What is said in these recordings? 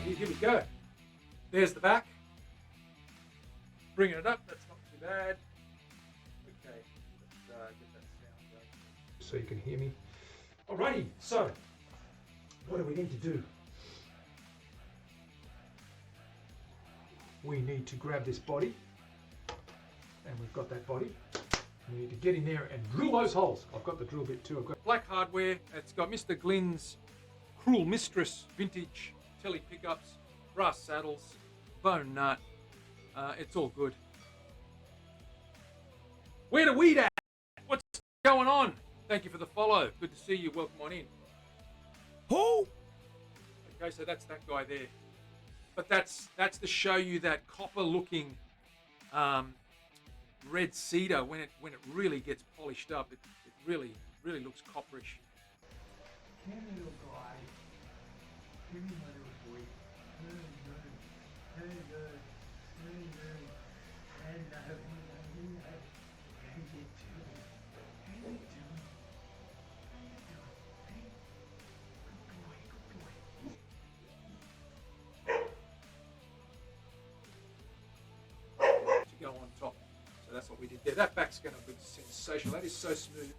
right, here we go. There's the back. Bringing it up, that's not too bad. Okay, let's get that sound going so you can hear me. Alrighty, so what do we need to do? We need to grab this body, and we've got that body. We need to get in there and drill those holes. I've got the drill bit too. I've got black hardware. It's got Mr. Glynn's Cruel Mistress vintage telly pickups, brass saddles, bone nut. It's all good. Where the weed at? What's going on? Thank you for the follow. Good to see you. Welcome on in. Who? Okay, so that's that guy there. But that's to show you that copper-looking red cedar when it really gets polished up. It really looks copperish. Come here, little guy. Come here, my little boy. Hello. How you doing? To go on top. So that's what we did there. That back's going to be sensational. That is so smooth.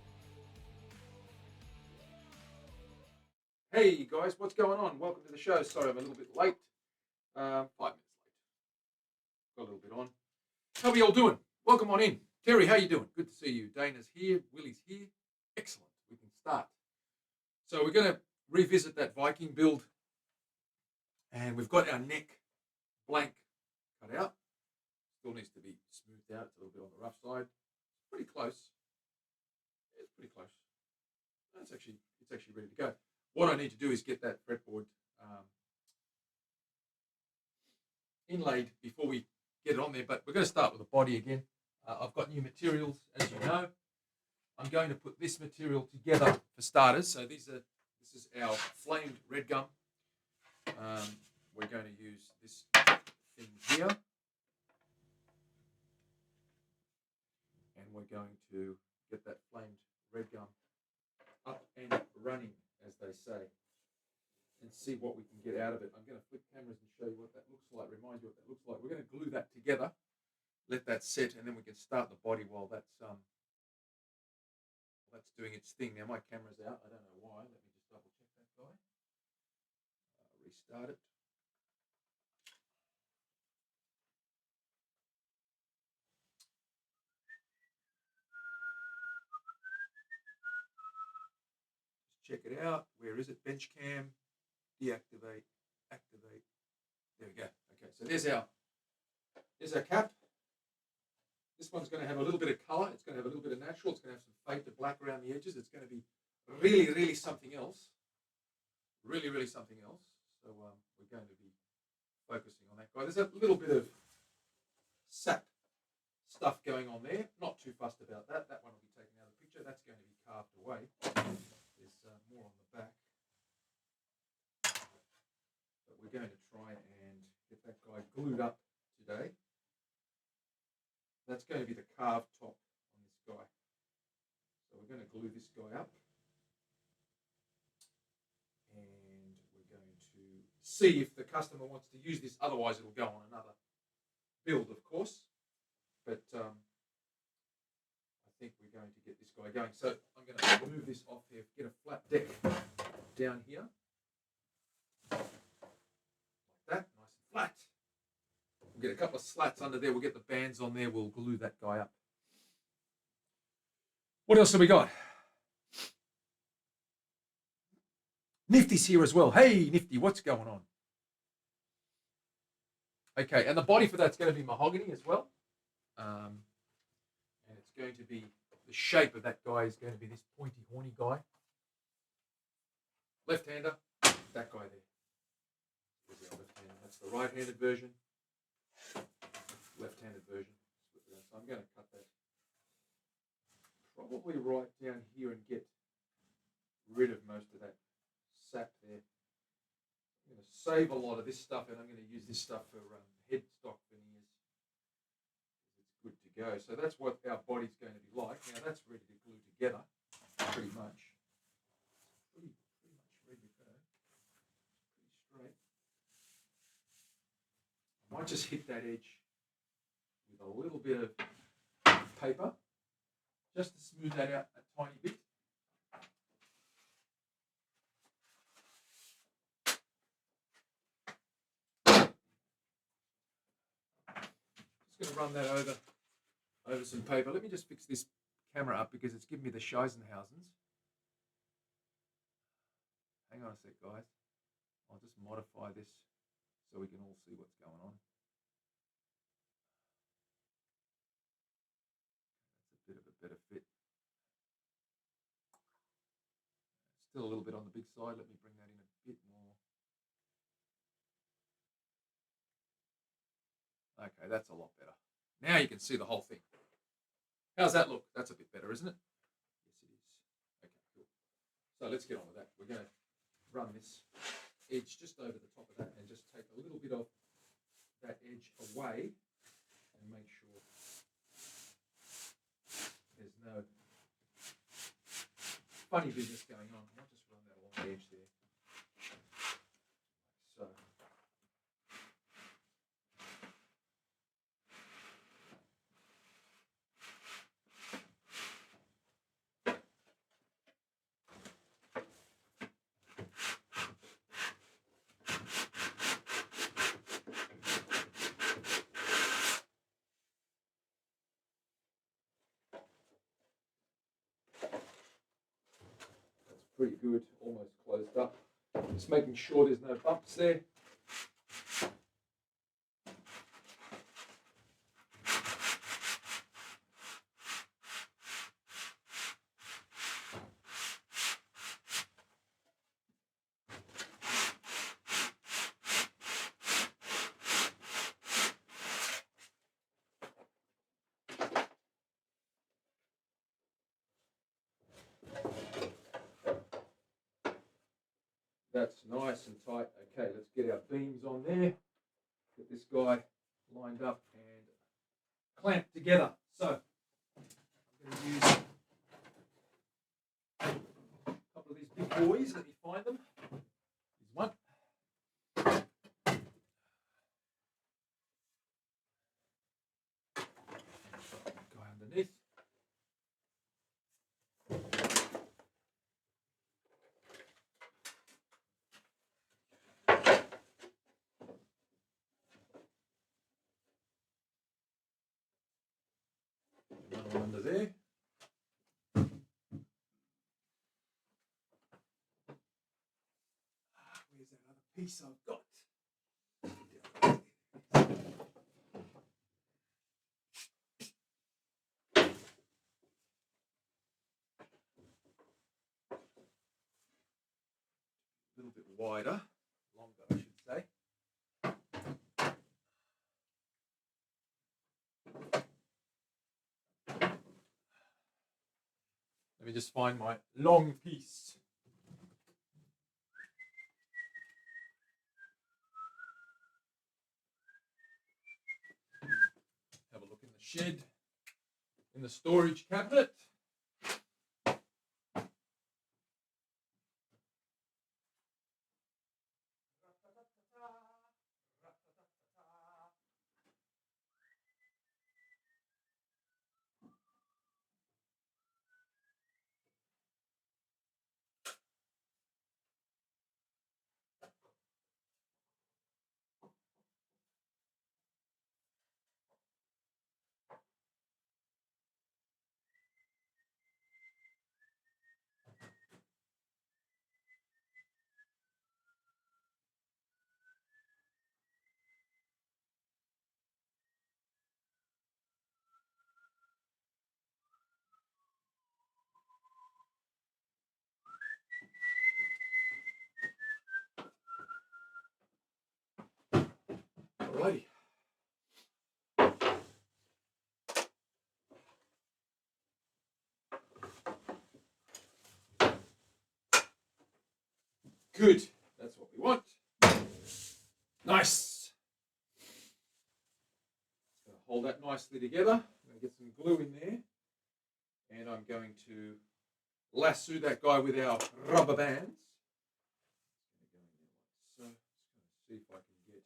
Hey guys, what's going on? Welcome to the show. Sorry, I'm a little bit late. 5 minutes late. Got a little bit on. How are we all doing? Welcome on in. Terry, how you doing? Good to see you. Dana's here. Willie's here. Excellent. We can start. So we're going to revisit that Viking build. And we've got our neck blank cut out. Still needs to be smoothed out. It's a little bit on the rough side. Pretty close. It's pretty close. It's actually ready to go. What I need to do is get that fretboard inlaid before we get it on there. But we're going to start with the body again. I've got new materials, as you know. I'm going to put this material together for starters. So this is our flamed red gum. We're going to use this thing here. And we're going to get that flamed red gum up and running, as they say, and see what we can get out of it. I'm going to flip cameras and show you what that looks like, remind you what that looks like. We're going to glue that together, let that set, and then we can start the body while that's doing its thing. Now my camera's out. I don't know why. Let me just double check that guy. Restart it. Check it out. Where is it? Bench cam. Deactivate. Activate. There we go. Okay, so there's our cap. This one's going to have a little bit of colour. It's going to have a little bit of natural. It's going to have some fade to black around the edges. It's going to be really something else. Really something else. So we're going to be focusing on that guy. There's a little bit of sap stuff going on there. Not too fussed about that. That one will be taken out of the picture. That's going to be carved away. There's more on the back. But we're going to try and get that guy glued up today. That's going to be the carved top on this guy. So we're going to glue this guy up. And we're going to see if the customer wants to use this. Otherwise, it'll go on another build, of course. But I think we're going to get this guy going. So I'm going to move this off here, get a flat deck down here. Like that, nice and flat. We'll get a couple of slats under there. We'll get the bands on there. We'll glue that guy up. What else have we got? Nifty's here as well. Hey, Nifty, what's going on? Okay, and the body for that's going to be mahogany as well. And it's going to be, the shape of that guy is going to be this pointy, horny guy. Left-hander, that guy there. There's our left-hander. That's the right-handed version. Left-handed version. So I'm going to cut that probably right down here and get rid of most of that sap there. I'm going to save a lot of this stuff, and I'm going to use this stuff for headstock veneers. It's good to go. So that's what our body's going to be like. Now that's ready to glue together, pretty much. Pretty much ready to go. Pretty straight. might just hit that edge with a little bit of paper, just to smooth that out a tiny bit. Just going to run that over some paper. Let me just fix this camera up because it's giving me the Scheisenhausens. Hang on a sec, guys. I'll just modify this so we can all see what's going on. That's a bit of a better fit. Still a little bit on the big side. Let me bring that in a bit more. Okay, that's a lot better. Now you can see the whole thing. How's that look? That's a bit better, isn't it? Yes, it is. Okay, cool. So let's get on with that. We're going to run this edge just over the top of that and just take a little bit of that edge away and make sure there's no funny business going on. I might just run that along the edge there. So. Pretty good, almost closed up. Just making sure there's no bumps there. That's nice and tight. Okay, let's get our beams on there. Get this guy lined up and clamped together. So I'm going to use a couple of these big boys. Let me find them. Here's one. Guy underneath. Another one under there. Where's that other piece I've got? A little bit wider, longer I should say. Let me just find my long piece. Have a look in the shed, in the storage cabinet. Alrighty. Good. That's what we want. Nice. Just going to hold that nicely together. I'm going to get some glue in there. And I'm going to lasso that guy with our rubber bands. So, just going to see if I can get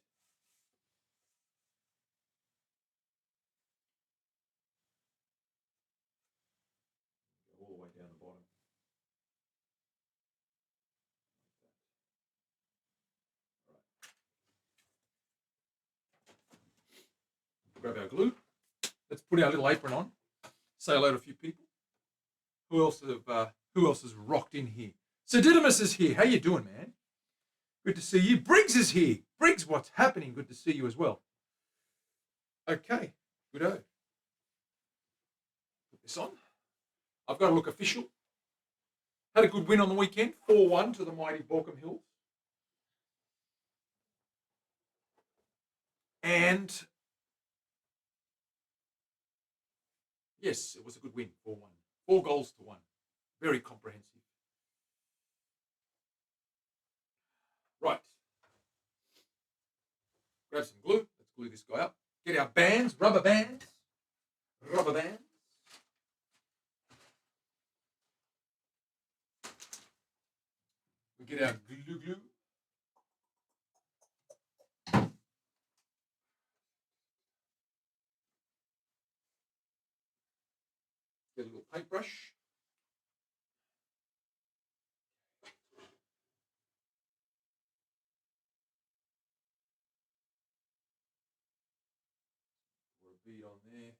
grab our glue. Let's put our little apron on. Say hello to a few people. Who else has rocked in here? Sir Didymus is here. How you doing, man? Good to see you. Briggs is here. Briggs, what's happening? Good to see you as well. Okay, good-o. Put this on. I've got to look official. Had a good win on the weekend, 4-1 to the mighty Borkham Hills. And yes, it was a good win, 4-1. 4 goals to 1. Very comprehensive. Right. Grab some glue. Let's glue this guy up. Get our bands, rubber bands. Rubber bands. We get our glue. Get a little paintbrush. Pour a bead on there.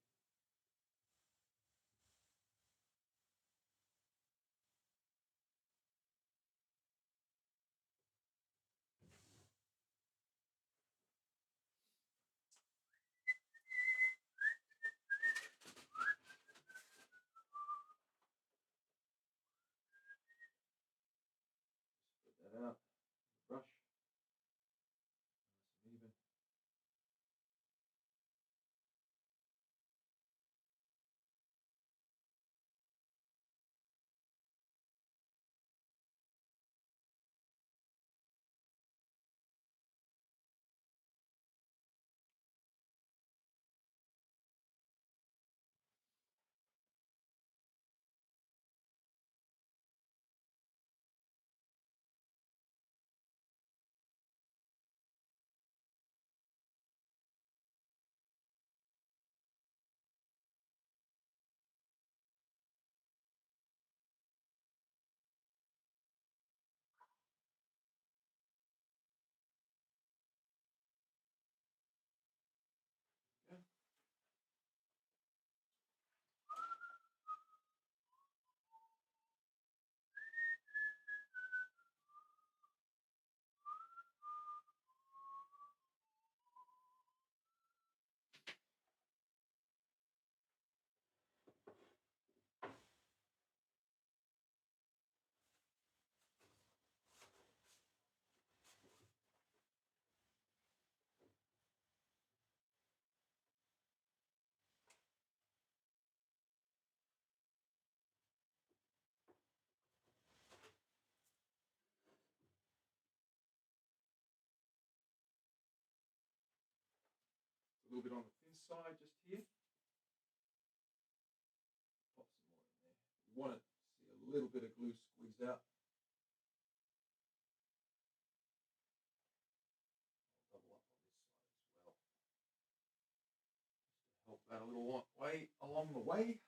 Put that out. Brush. Nice and even. A little bit on the thin side just here. Pop some more in there. You want to see a little bit of glue squeezed out. Double up on this side as well. Just to help that a little way along the way.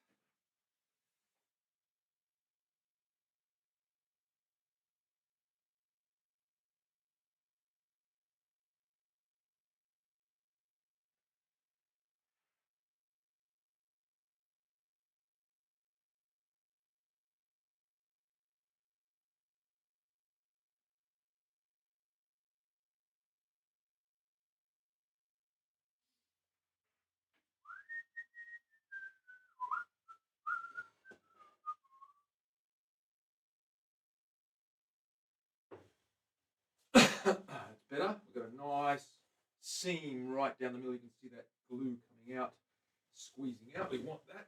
It's better. We've got a nice seam right down the middle. You can see that glue coming out, squeezing out. We want that.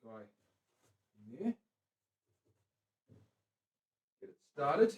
Guy in there. Get it started.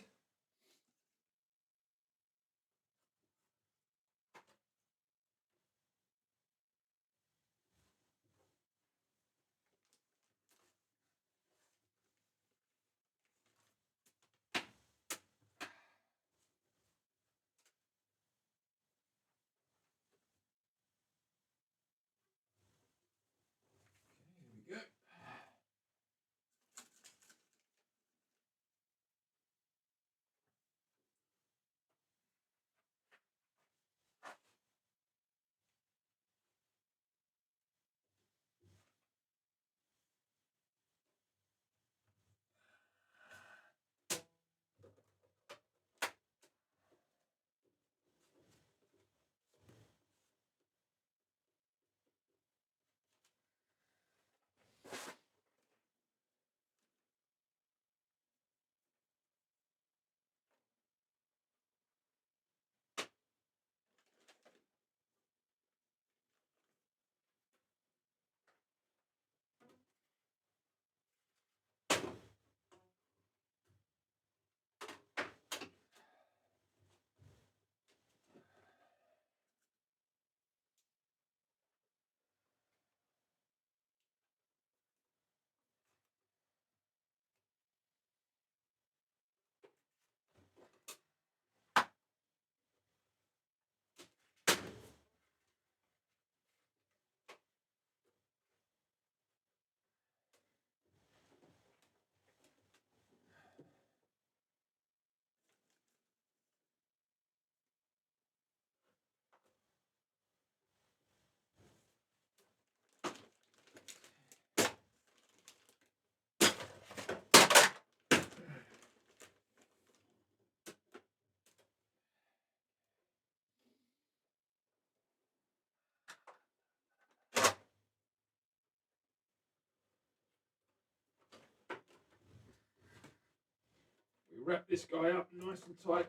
wrap this guy up nice and tight.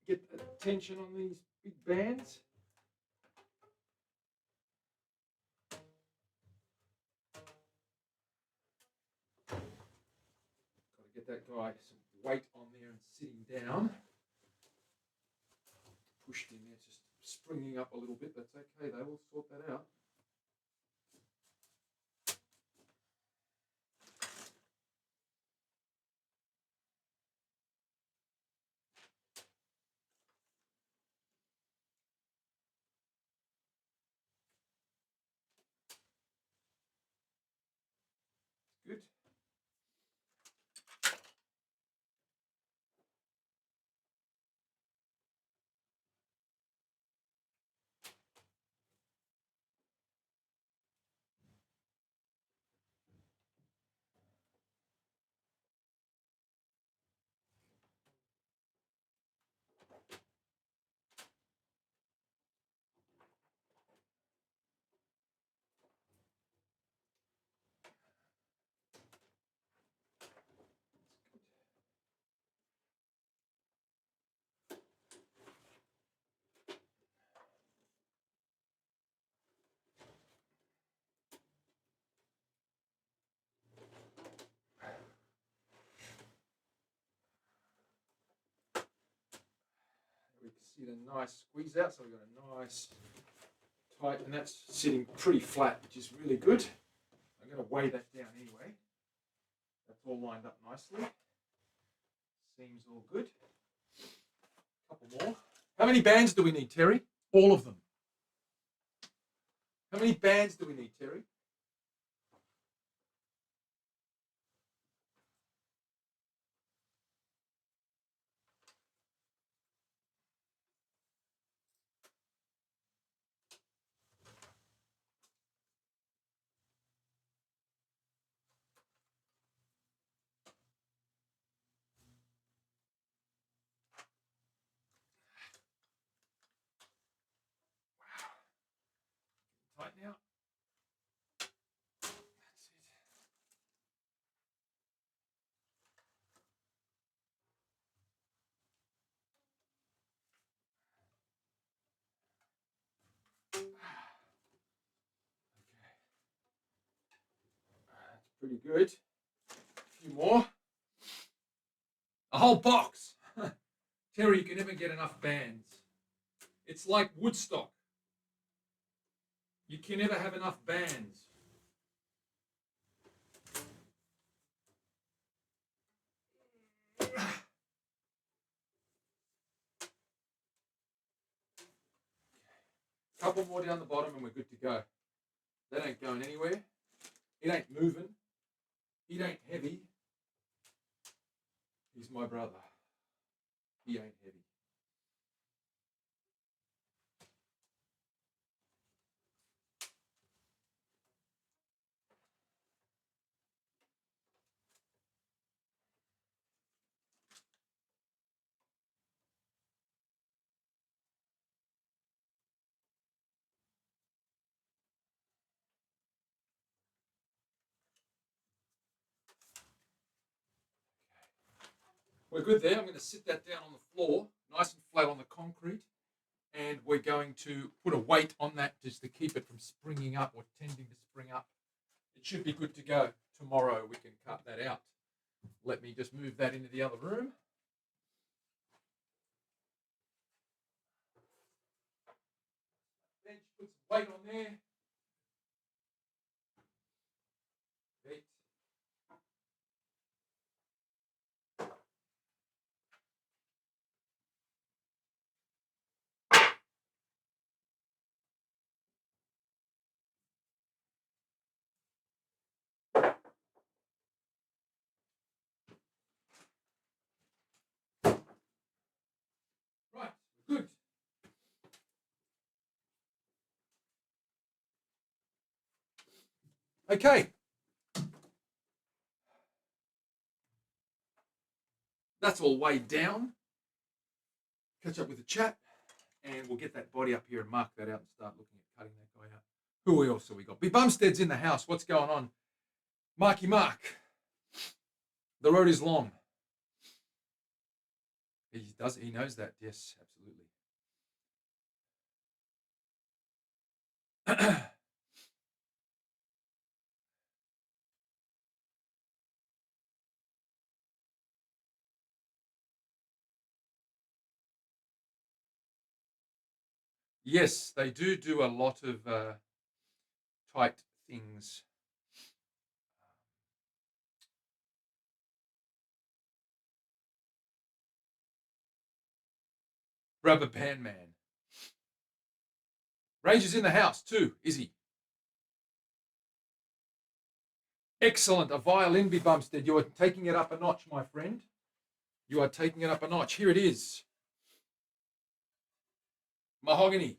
Get that tension on these big bands. Got to get that guy some weight on there and sitting down. Pushed in there, just springing up a little bit. That's okay, they will sort that out. Good. We can see the nice squeeze out, so we've got a nice tight, and that's sitting pretty flat, which is really good. I'm going to weigh that down anyway. That's all lined up nicely. Seems all good. A couple more. How many bands do we need, Terry? All of them. How many bands do we need, Terry? Tighten out. That's it. That's pretty good. A few more. A whole box. Terry, you can never get enough bands. It's like Woodstock. You can never have enough bands. Couple more down the bottom and we're good to go. That ain't going anywhere. It ain't moving. It ain't heavy. He's my brother. He ain't heavy. We're good there. I'm going to sit that down on the floor, nice and flat on the concrete. And we're going to put a weight on that just to keep it from springing up or tending to spring up. It should be good to go. Tomorrow we can cut that out. Let me just move that into the other room. Bench, put some weight on there. Weight. Right, good. Okay. That's all weighed down. Catch up with the chat, and we'll get that body up here and mark that out and start looking at cutting that guy out. Who else have we got? Big Bumstead's in the house. What's going on? Marky Mark. The road is long. He does. He knows that. Yes, absolutely. Yes, they do a lot of tight things. Rubber Band Man. Rage is in the house too, is he? Excellent. A violin be Bumstead. You are taking it up a notch, my friend. You are taking it up a notch. Here it is. Mahogany.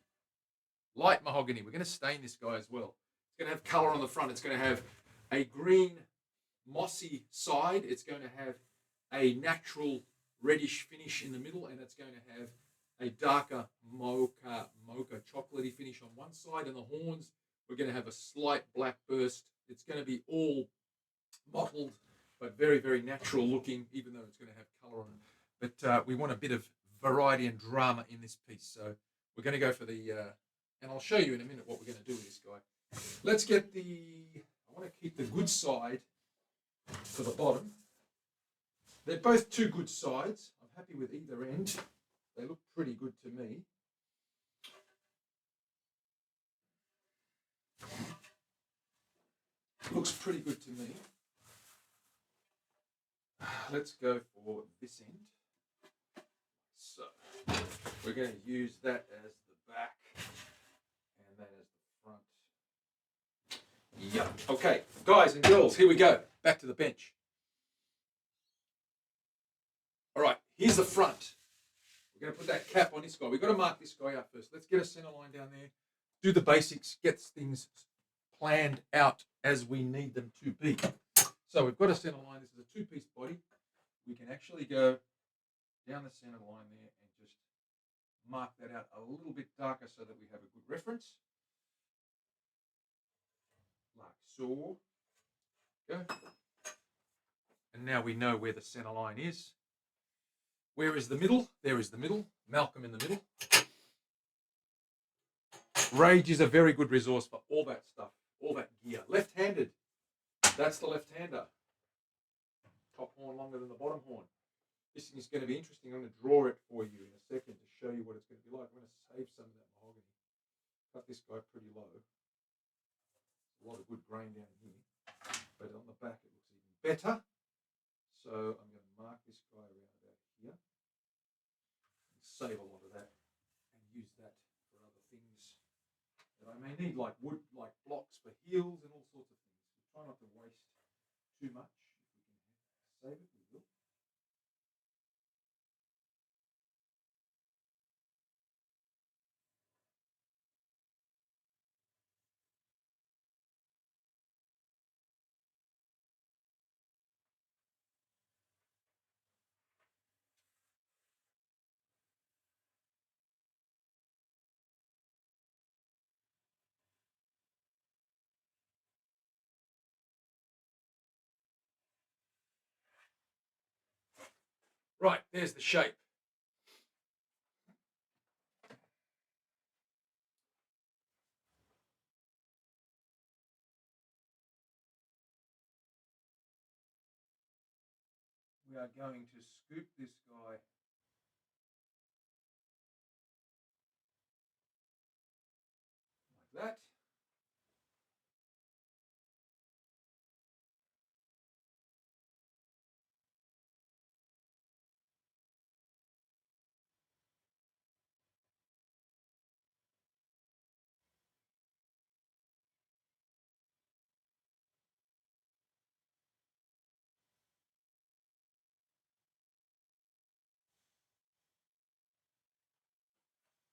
Light mahogany. We're going to stain this guy as well. It's going to have color on the front. It's going to have a green, mossy side. It's going to have a natural reddish finish in the middle, and it's going to have a darker mocha chocolatey finish on one side. And the horns, we're going to have a slight black burst. It's going to be all mottled, but very, very natural looking, even though it's going to have color on it. But we want a bit of variety and drama in this piece. So we're going to go for the, and I'll show you in a minute what we're going to do with this guy. Let's get I want to keep the good side for the bottom. They're both two good sides. I'm happy with either end. They look pretty good to me. Looks pretty good to me. Let's go for this end. So we're going to use that as the back and that as the front. Yeah. Okay, guys and girls, here we go. Back to the bench. All right, here's the front. We're going to put that cap on this guy. We've got to mark this guy out first. Let's get a center line down there. Do the basics. Get things planned out as we need them to be. So we've got a center line. This is a two-piece body. We can actually go down the center line there and just mark that out a little bit darker so that we have a good reference. Like so. Go. And now we know where the center line is. Where is the middle? There is the middle. Malcolm in the middle. Rage is a very good resource for all that stuff, all that gear. Left-handed. That's the left-hander. Top horn longer than the bottom horn. This thing is going to be interesting. I'm going to draw it for you in a second to show you what it's going to be like. I'm going to save some of that mahogany. Cut this guy pretty low. A lot of good grain down here. But on the back it looks even better. So I'm going to mark this guy around about here. And save a lot of that. And use that for other things that I may need, like wood, like blocks for heels and all sorts of things. We try not to waste too much. If we can save it, we will. Right, there's the shape. We are going to scoop this guy like that.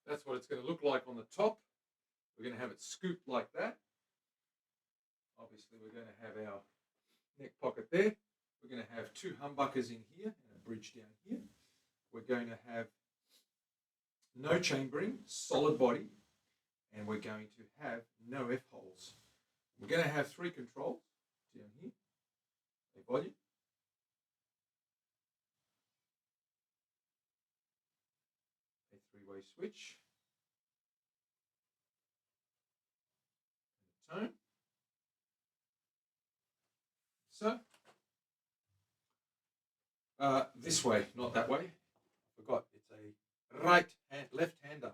That's what it's going to look like on the top. We're going to have it scooped like that. Obviously, we're going to have our neck pocket there. We're going to have two humbuckers in here and a bridge down here. We're going to have no chambering, solid body, and we're going to have no F-holes. We're going to have three controls down here. A volume, three-way switch. Tone. So, this way, not that way. Forgot, it's a left-hander.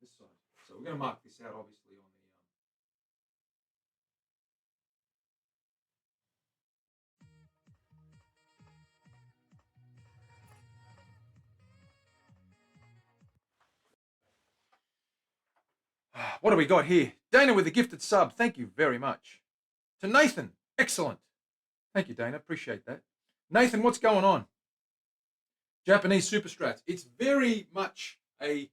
This side. So we're going to mark this out, obviously, on the. What do we got here? Dana with a gifted sub. Thank you very much. To Nathan, excellent. Thank you, Dana. Appreciate that. Nathan, what's going on? Japanese super strats. It's very much a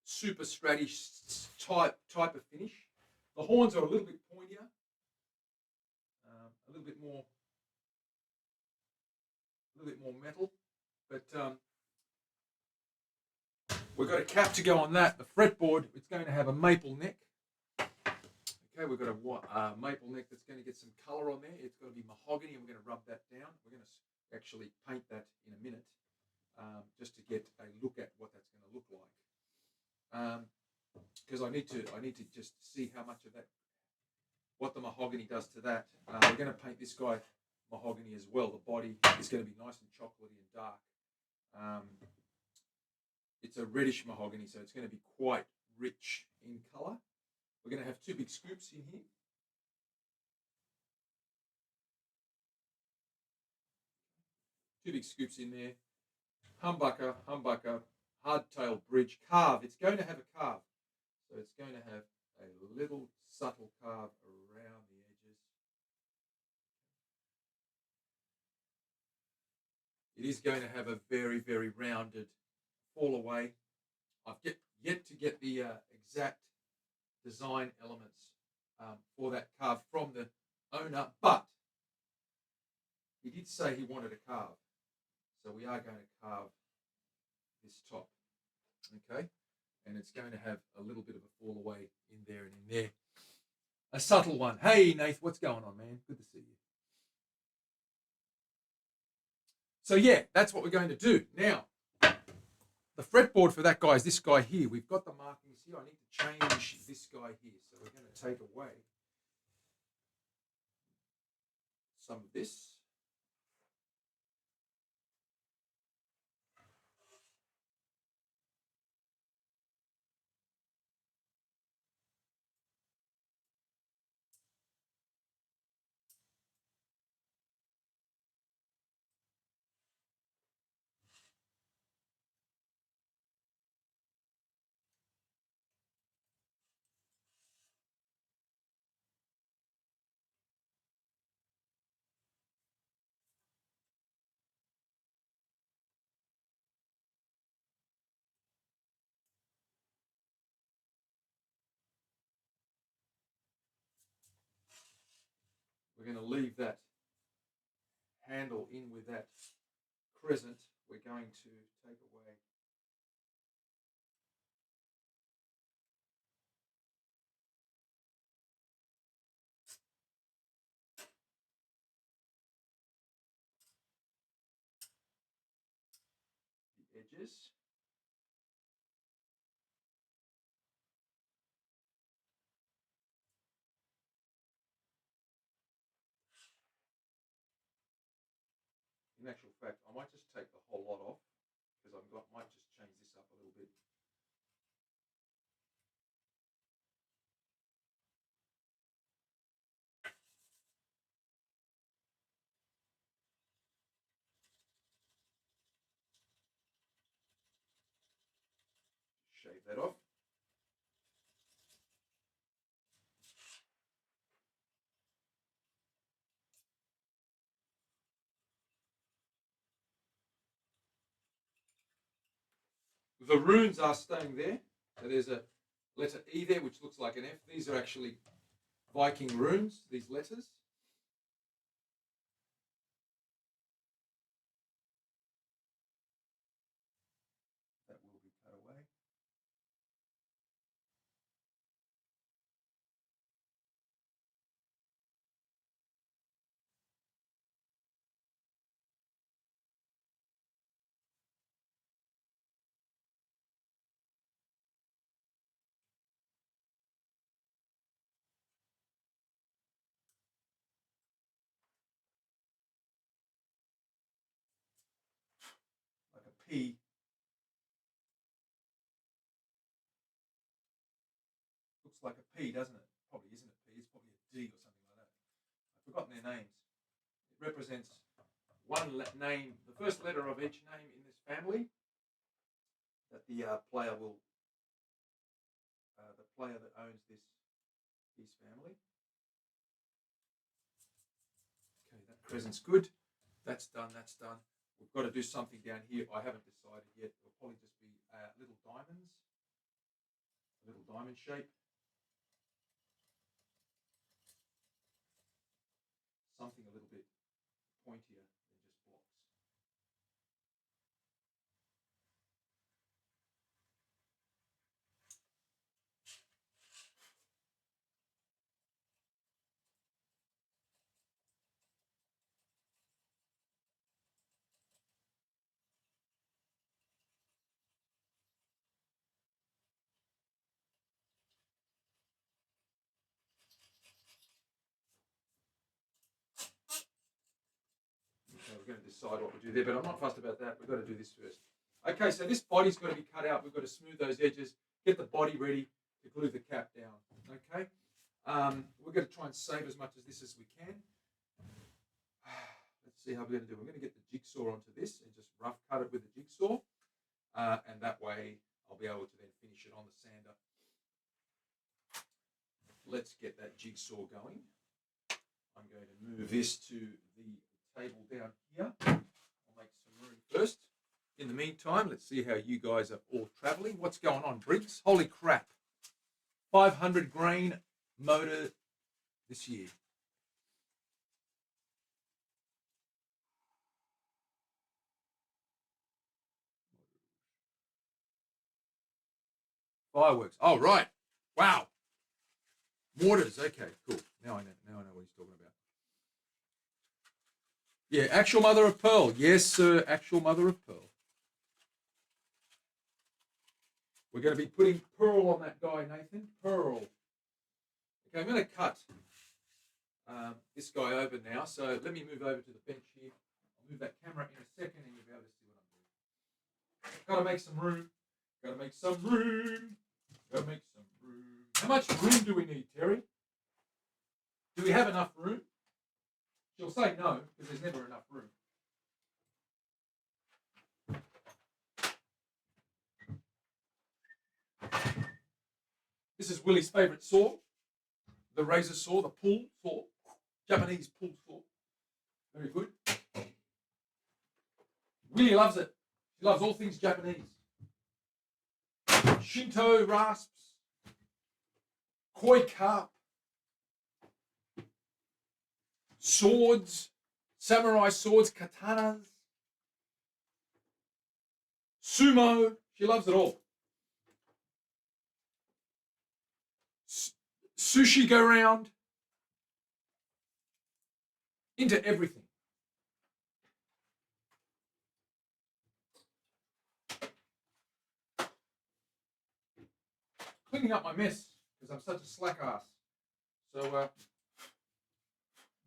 super stratish type of finish. The horns are a little bit pointier, a little bit more metal, but we've got a cap to go on that. The fretboard, it's going to have a maple neck. Okay, we've got a maple neck that's going to get some color on there. It's going to be mahogany, and we're going to rub that down. We're going to actually paint that in a minute, just to get a look at what that's going to look like. Because I need to just see how much of that, what the mahogany does to that. We're going to paint this guy mahogany as well. The body is going to be nice and chocolatey and dark. It's a reddish mahogany, so it's going to be quite rich in color. We're going to have two big scoops in here. Two big scoops in there. Humbucker, hardtail bridge, carve. It's going to have a carve. So it's going to have a little subtle carve around the edges. It is going to have a very, very rounded fall away. I've yet to get the exact design elements for that carve from the owner, but he did say he wanted a carve. So we are going to carve this top, okay? And it's going to have a little bit of a fall away in there and in there. A subtle one. Hey, Nath, what's going on, man? Good to see you. So yeah, that's what we're going to do. Now, the fretboard for that guy is this guy here. We've got the markings here. I need to change this guy here. So we're going to take away some of this. We're going to leave that handle in with that crescent. We're going to take away the edges. In actual fact, I might just take the whole lot off because might just change this up a little bit. Shave that off. The runes are staying there. So there's a letter E there, which looks like an F. These are actually Viking runes, these letters. That will be cut away. P. Looks like a P, doesn't it? Probably isn't a P. It's probably a D or something like that. I've forgotten their names. It represents one name, the first letter of each name in this family that the player will, the player that owns his family. Okay, that crescent's good. That's done. That's done. We've got to do something down here. I haven't decided yet. It'll probably just be little diamonds, a little diamond shape. Something a little bit pointier than just blocks. We're going to decide what we do there, but I'm not fussed about that. We've got to do this first. Okay, so this body's got to be cut out. We've got to smooth those edges, get the body ready to glue the cap down. Okay, we're going to try and save as much of this as we can. Let's see how we're going to do. We're going to get the jigsaw onto this and just rough cut it with the jigsaw, and that way I'll be able to then finish it on the sander. Let's get that jigsaw going. I'm going to move this to the table down here. I'll make some room first. In the meantime, let's see how you guys are all traveling. What's going on, Briggs? Holy crap. 500 grain motor this year. Fireworks. Oh, right. Wow. Mortars. Okay, cool. Now I know what he's talking about. Yeah, actual mother of pearl. Yes, sir, actual mother of pearl. We're going to be putting pearl on that guy, Nathan. Pearl. Okay, I'm going to cut this guy over now. So let me move over to the bench here. I'll move that camera in a second and you'll be able to see what I'm doing. Got to make some room. Got to make some room. Got to make some room. How much room do we need, Terry? Do we have enough room? She'll say no, because there's never enough room. This is Willie's favourite saw, the razor saw, the pull saw, Japanese pull saw. Very good. Willie loves it. He loves all things Japanese. Shinto rasps, koi carp, swords, samurai swords, katanas, sumo. She loves it all. Sushi go round. Into everything. Cleaning up my mess because I'm such a slack ass. So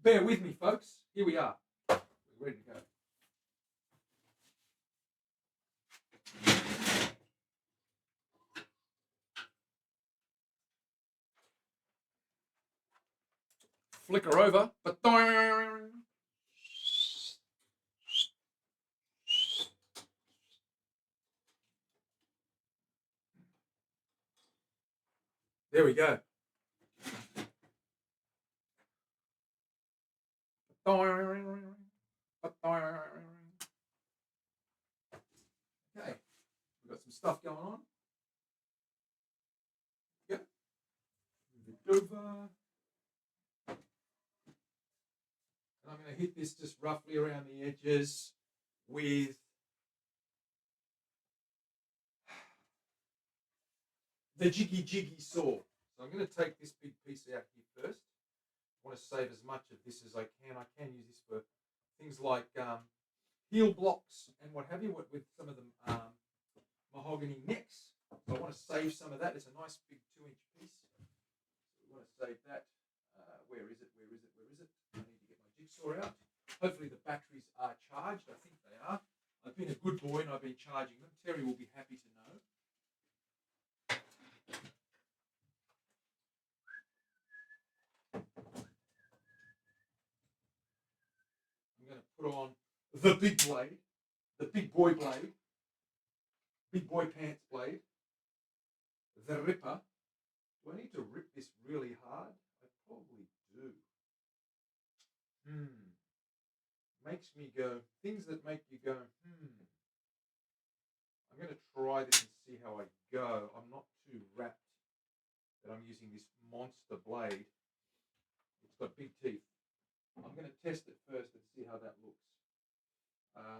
bear with me, folks. Here we are. We're ready to go. Flicker over, but there we go. Okay, we've got some stuff going on. Yeah. Move it over. And I'm going to hit this just roughly around the edges with the jiggy saw. So I'm going to take this big piece out here first. I want to save as much of this as I can. I can use this for things like heel blocks and what have you, with some of the mahogany necks. So I want to save some of that. It's a nice big 2-inch piece. So we want to save that. Where is it? Where is it? Where is it? I need to get my jigsaw out. Hopefully the batteries are charged. I think they are. I've been a good boy and I've been charging them. Terry will be happy to know. I'm going to put on the big blade, the big boy blade, big boy pants blade, the ripper. Do I need to rip this really hard? I probably do. Makes me go, things that make you go, I'm going to try this and see how I go. I'm not too wrapped that I'm using this monster blade. It's got big teeth. I'm going to test it first and see how that looks.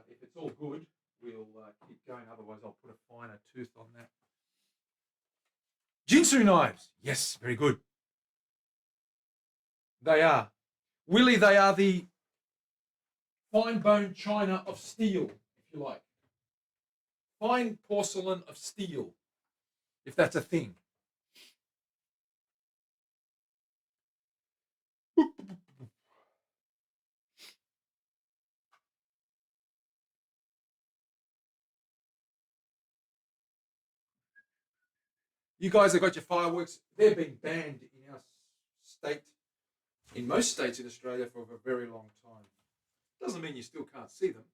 If it's all good, we'll keep going. Otherwise, I'll put a finer tooth on that. Jinsu knives. Yes, very good. They are. Willie, they are the fine bone china of steel, if you like. Fine porcelain of steel, if that's a thing. You guys have got your fireworks. They're being banned in our state, in most states in Australia, for a very long time. Doesn't mean you still can't see them.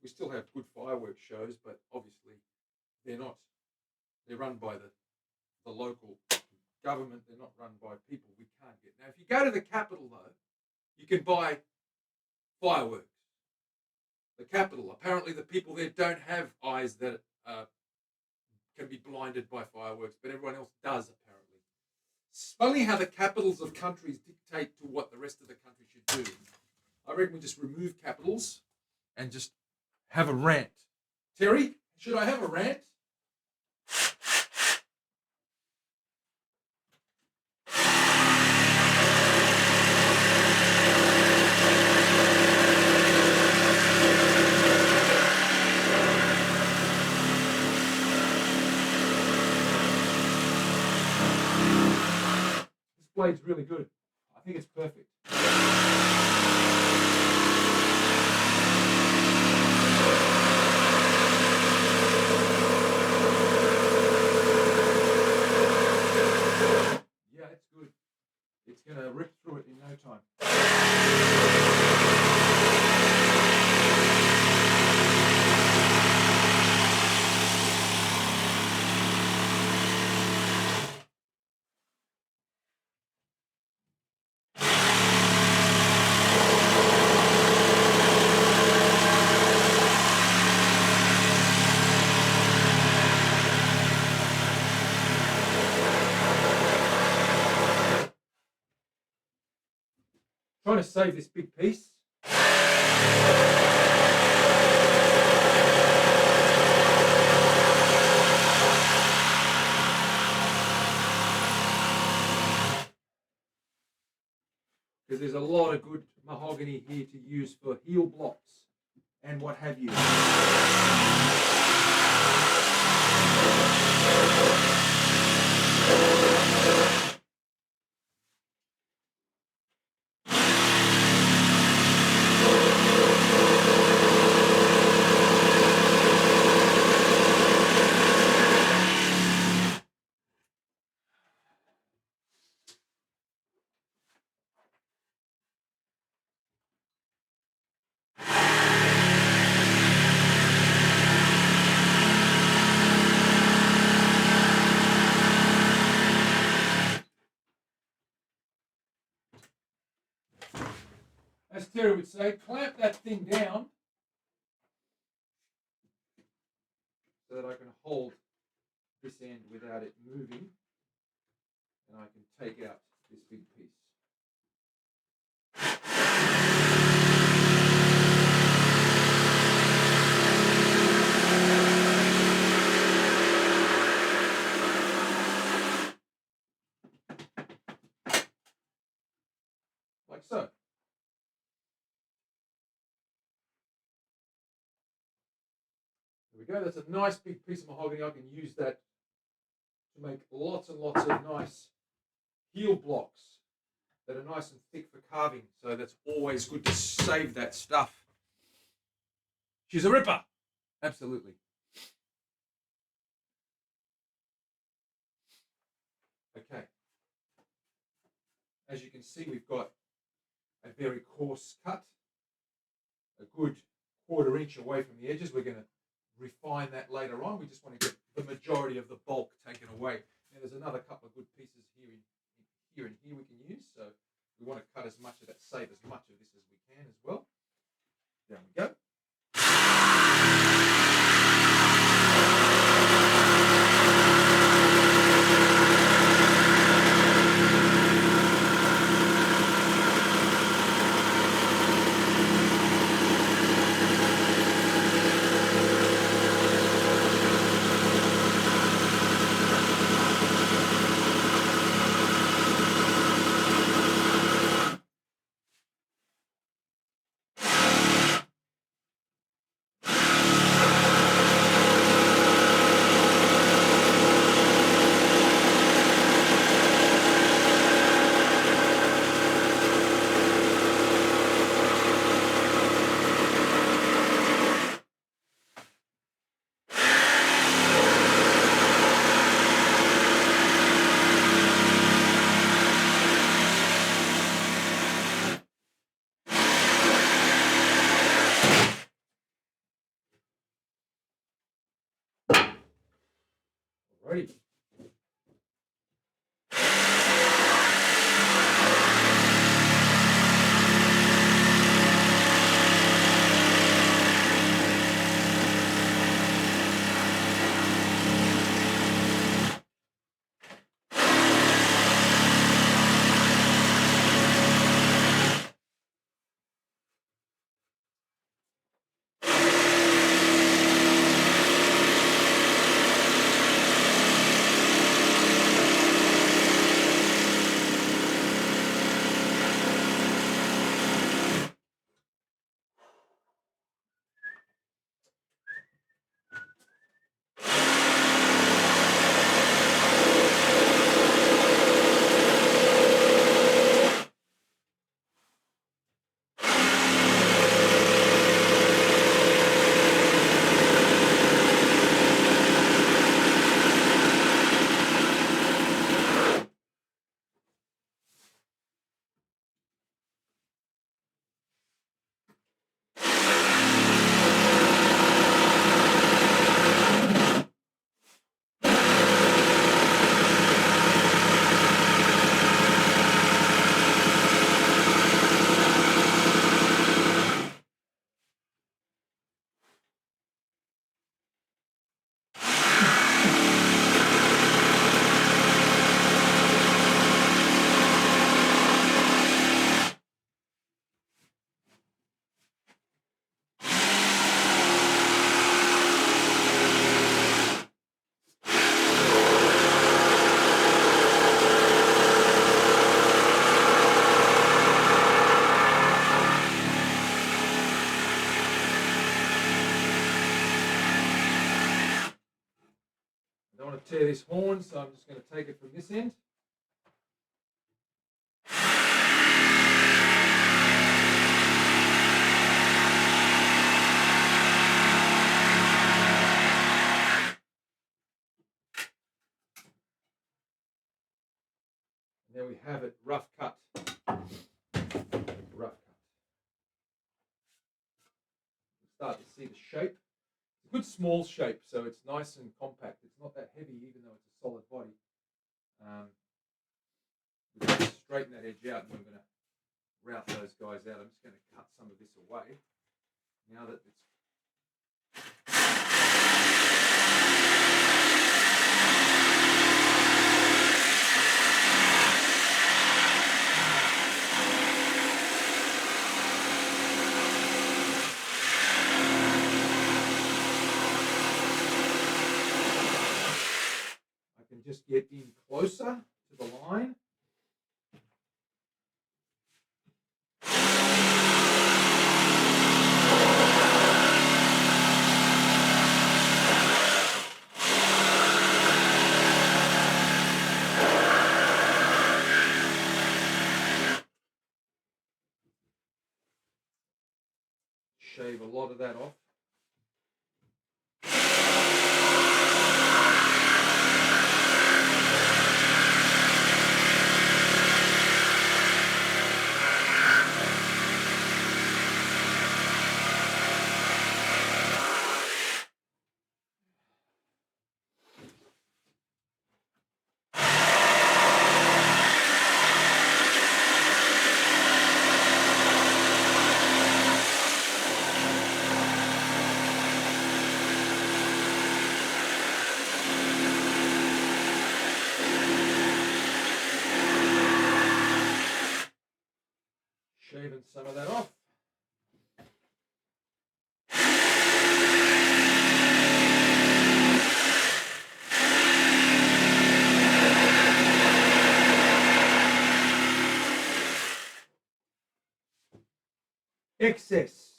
We still have good fireworks shows, but obviously they're not. They're run by the local government. They're not run by people we can't get. Now, if you go to the capital, though, you can buy fireworks. The capital. Apparently, the people there don't have eyes that can be blinded by fireworks, but everyone else does, apparently. It's funny how the capitals of countries dictate to what the rest of the country should do. I reckon we just remove capitals and just have a rant. Terry, should I have a rant? Blade's really good. I think it's perfect. Yeah, it's good. It's going to rip through it in no time. Trying to save this big piece. Because there's a lot of good mahogany here to use for heel blocks and what have you. As Terry would say, clamp that thing down so that I can hold this end without it moving, and I can take out this big piece. Like so. There we go. That's a nice big piece of mahogany. I can use that to make lots and lots of nice heel blocks that are nice and thick for carving. So that's always good to save that stuff. She's a ripper. Absolutely. Okay. As you can see, we've got a very coarse cut, a good 1/4 inch away from the edges. We're going to refine that later on. We just want to get the majority of the bulk taken away. Now, there's another couple of good pieces here and here we can use. So we want to cut as much of that, save as much of this as we can as well. Down we go. Alrighty. I don't want to tear this horn, so I'm just going to take it from this end. And there we have it, rough cut. Rough cut. Start to see the shape. It's a good small shape, so it's nice and compact. It's not that heavy, even though it's a solid body. We're going to straighten that edge out, and we're going to route those guys out. I'm just going to cut some of this away now that it's just get in closer to the line. Shave a lot of that off. excess.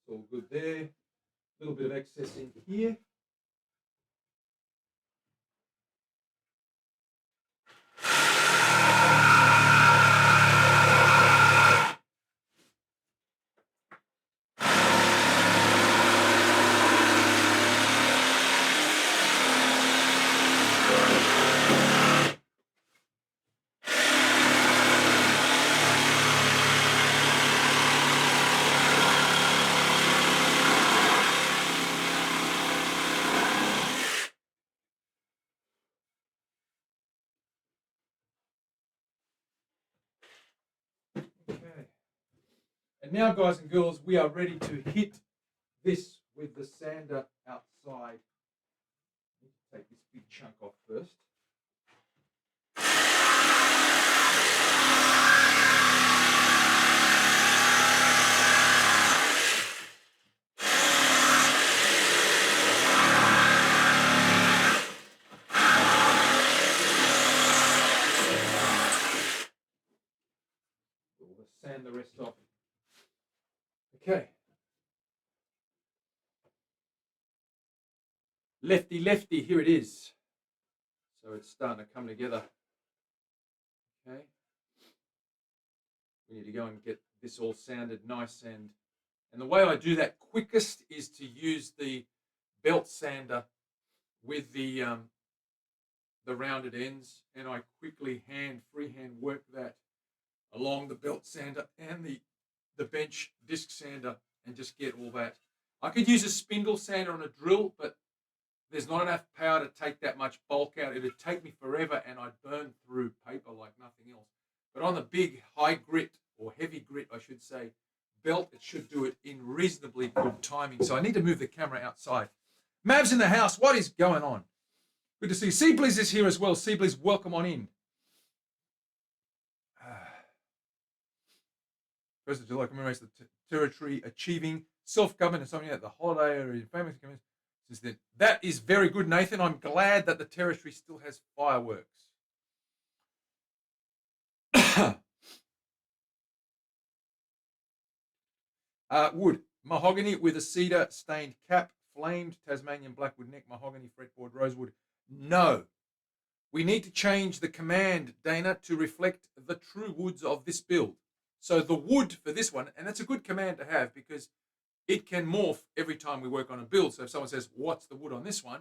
All good there. A little bit of excess in here. Okay. And now, guys and girls, we are ready to hit this with the sander outside. Take this big chunk off first. We'll sand the rest off. Okay. Lefty, lefty, here it is. So it's starting to come together. Okay. We need to go and get this all sanded nice, and the way I do that quickest is to use the belt sander with the rounded ends, and I quickly freehand work that along the belt sander and the bench disc sander and just get all that. I could use a spindle sander on a drill, but there's not enough power to take that much bulk out. It would take me forever and I'd burn through paper like nothing else. But on the big high grit, or heavy grit I should say, belt, it should do it in reasonably good timing. So I need to move the camera outside. Mav's in the house. What is going on? Good to see you. Seabliz is here as well. Seabliz, welcome on in. First of July commemorates the territory achieving self-government and something like the holiday or famous community. That is very good, Nathan. I'm glad that the territory still has fireworks. Wood, mahogany with a cedar stained cap, flamed Tasmanian blackwood neck, mahogany fretboard rosewood. No. We need to change the command, Dana, to reflect the true woods of this build. So the wood for this one, and that's a good command to have because it can morph every time we work on a build. So if someone says, what's the wood on this one?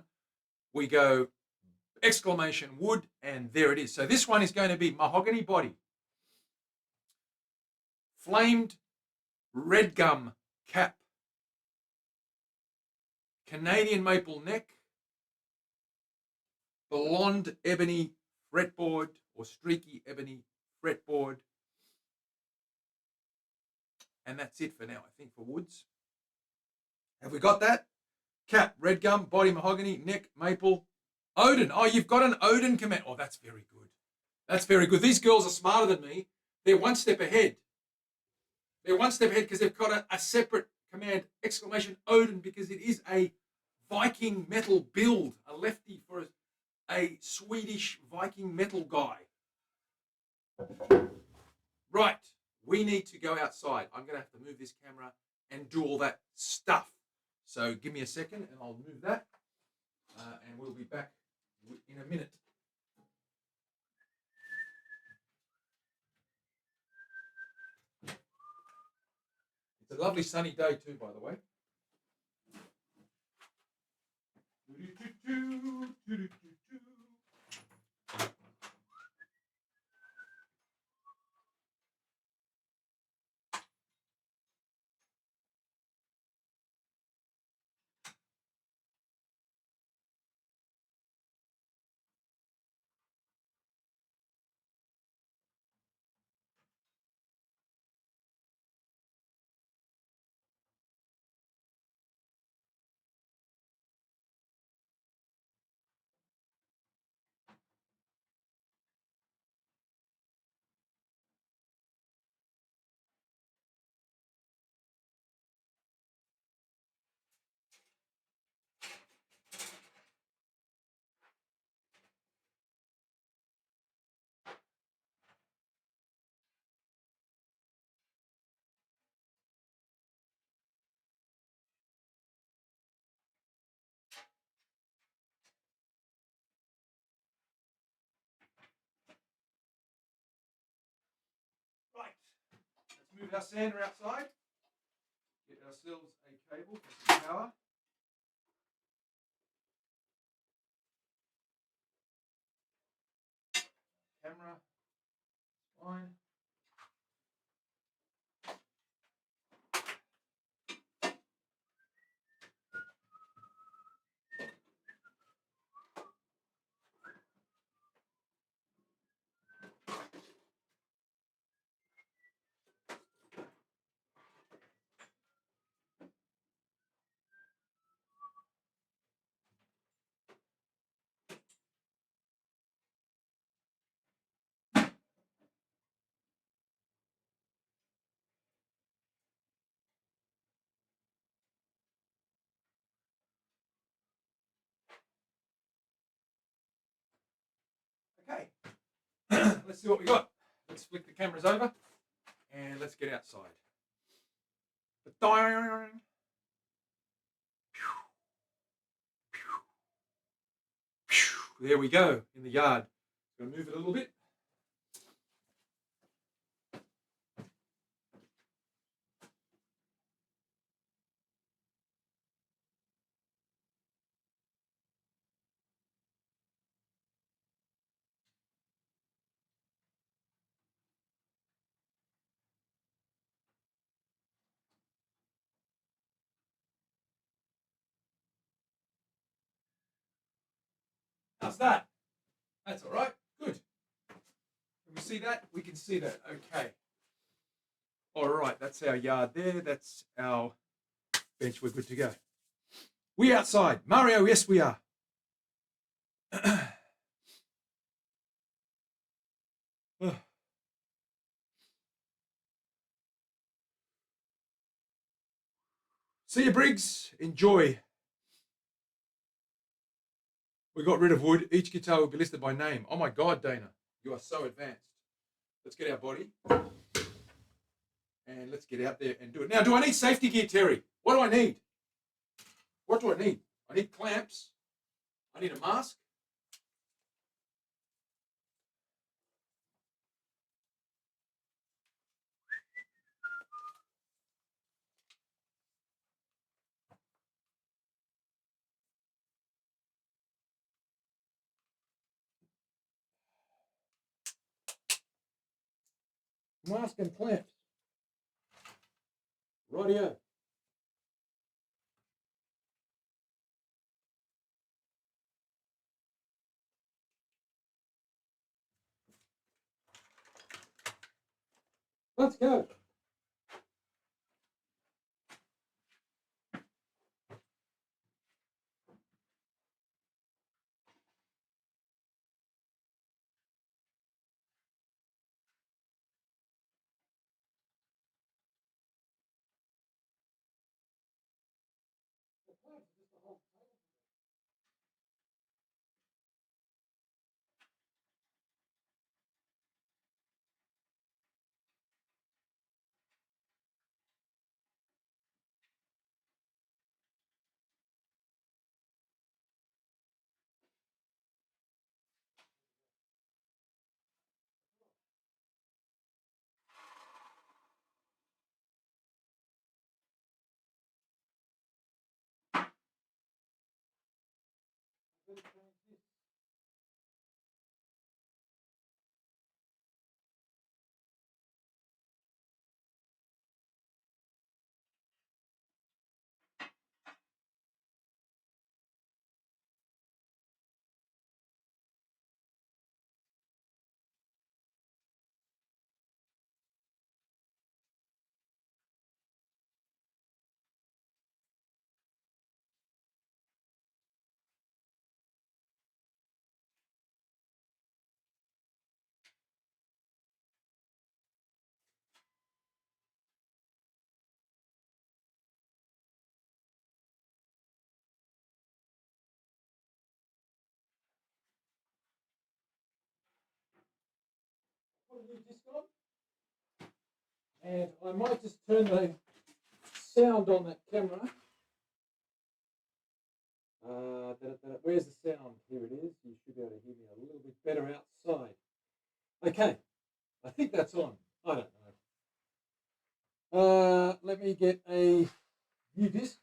We go exclamation wood, and there it is. So this one is going to be mahogany body, flamed red gum cap, Canadian maple neck, blonde ebony fretboard or streaky ebony fretboard. And that's it for now, I think, for woods. Have we got that? Cap, red gum, body mahogany, neck, maple. Odin. Oh, you've got an Odin command. Oh, that's very good. That's very good. These girls are smarter than me. They're one step ahead. They're one step ahead because they've got a separate command, exclamation Odin, because it is a Viking metal build, a lefty for a Swedish Viking metal guy. Right. We need to go outside. I'm going to have to move this camera and do all that stuff. So give me a second and I'll move that. And we'll be back in a minute. It's a lovely sunny day too, by the way. with our sander outside. Get ourselves a cable for some power. Camera, fine. Okay, let's see what we got. Let's flick the cameras over and let's get outside. There we go, in the yard. Going to move it a little bit. How's that? That's all right. Good. Can we see that? We can see that. Okay. All right. That's our yard there. That's our bench. We're good to go. We outside. Mario, yes, we are. See you, Briggs. Enjoy. We got rid of wood. Each guitar will be listed by name. Oh my God, Dana. You are so advanced. Let's get our body. And let's get out there and do it. Now, do I need safety gear, Terry? What do I need? What do I need? I need clamps. I need a mask. Mask and clamps. Rightio. Let's go. And I might just turn the sound on that camera. Where's the sound? Here it is. You should be able to hear me a little bit better outside. Okay, I think that's on. I don't know. let me get a view disc.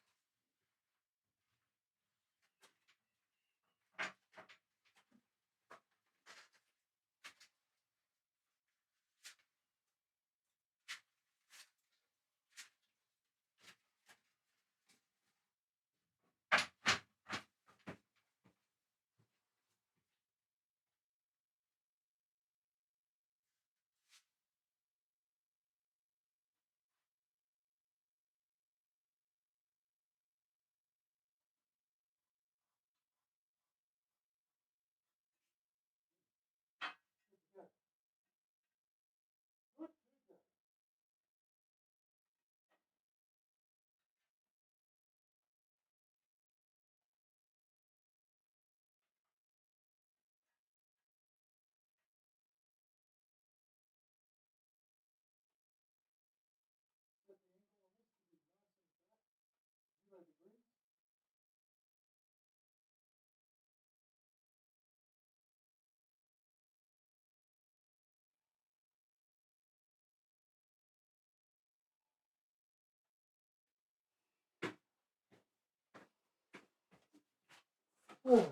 Oh.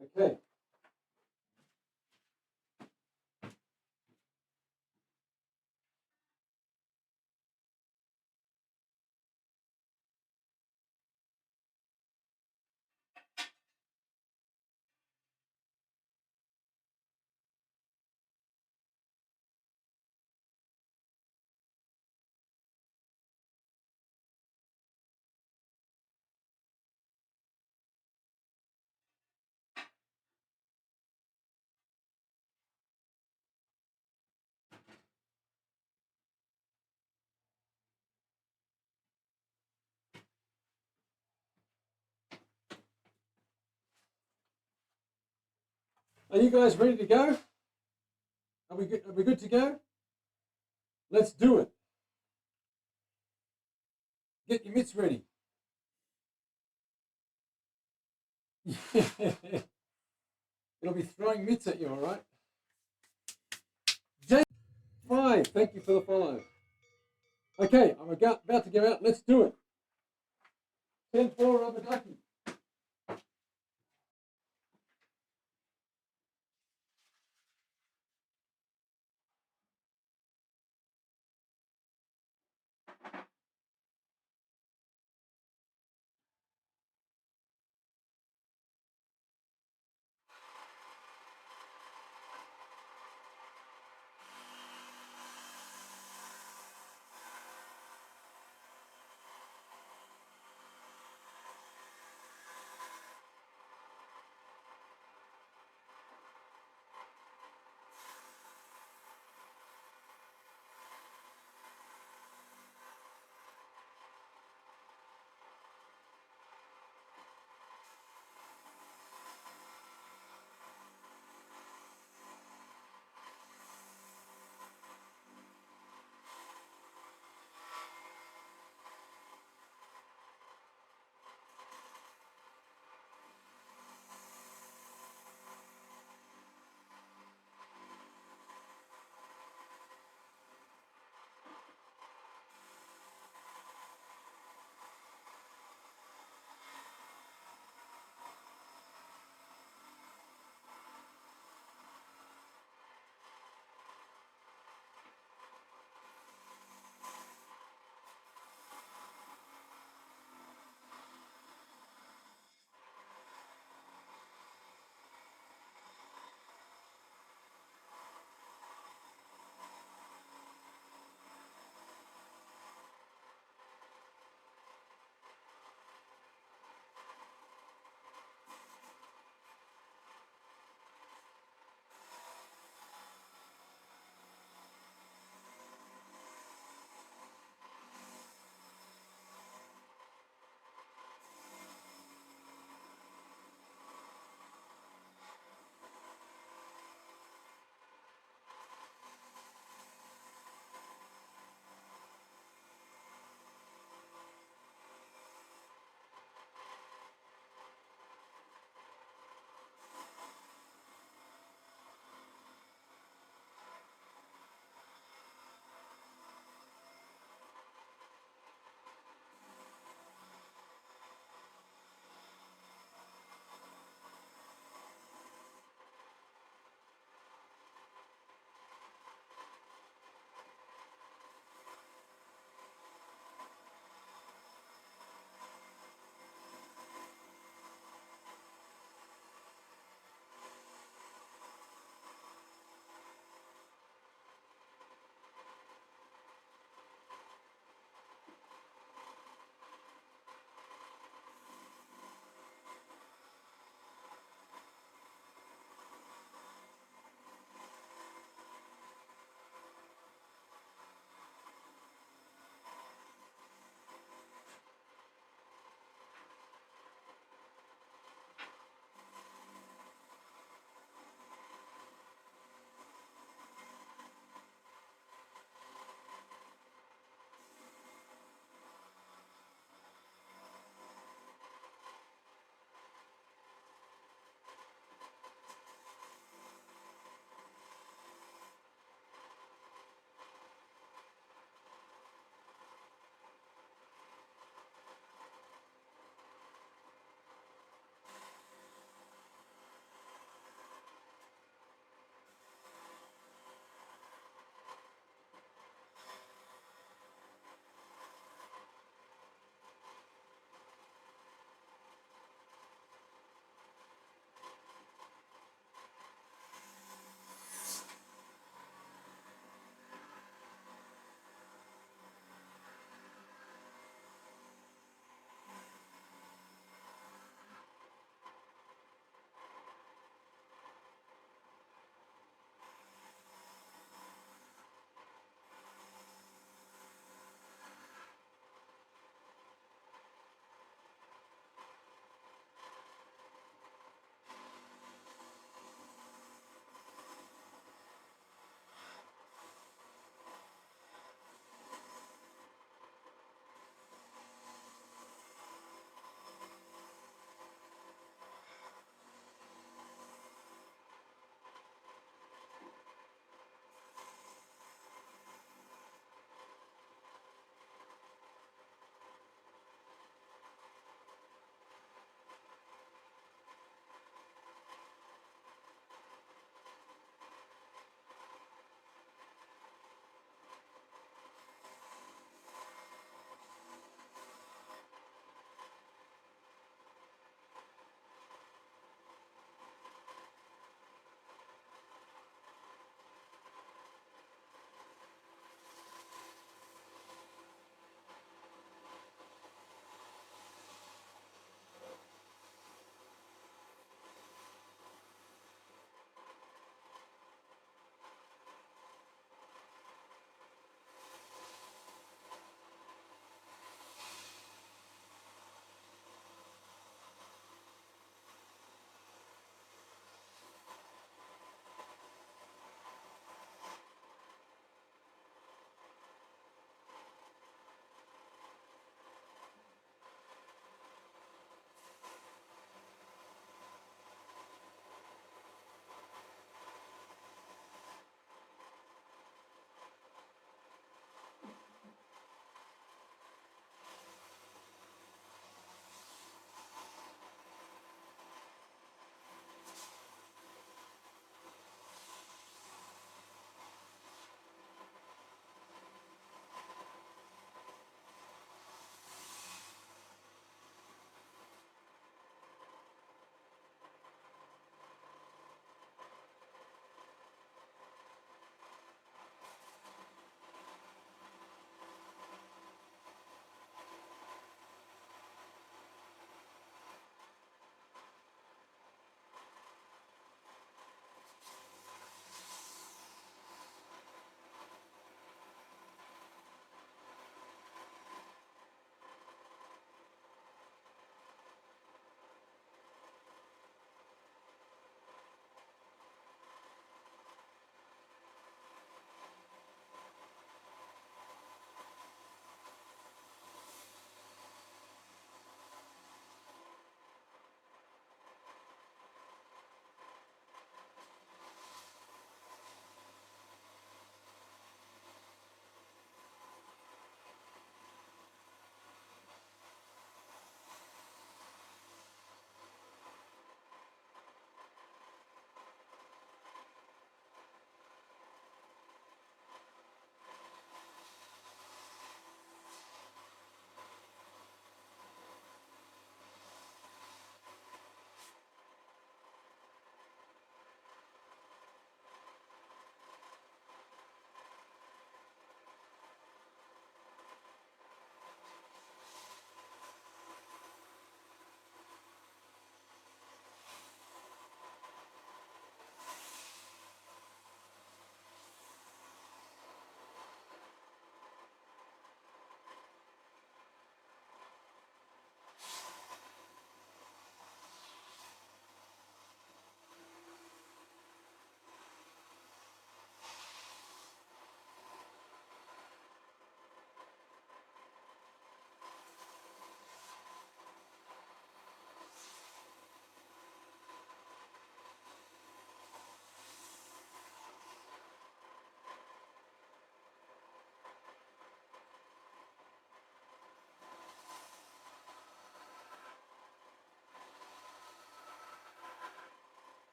Okay. Are you guys ready to go? Are we good? Are we good to go? Let's do it. Get your mitts ready. It'll be throwing mitts at you, all right? J5, thank you for the follow. Okay, I'm about to go out. Let's do it. 10-4 rubber ducky.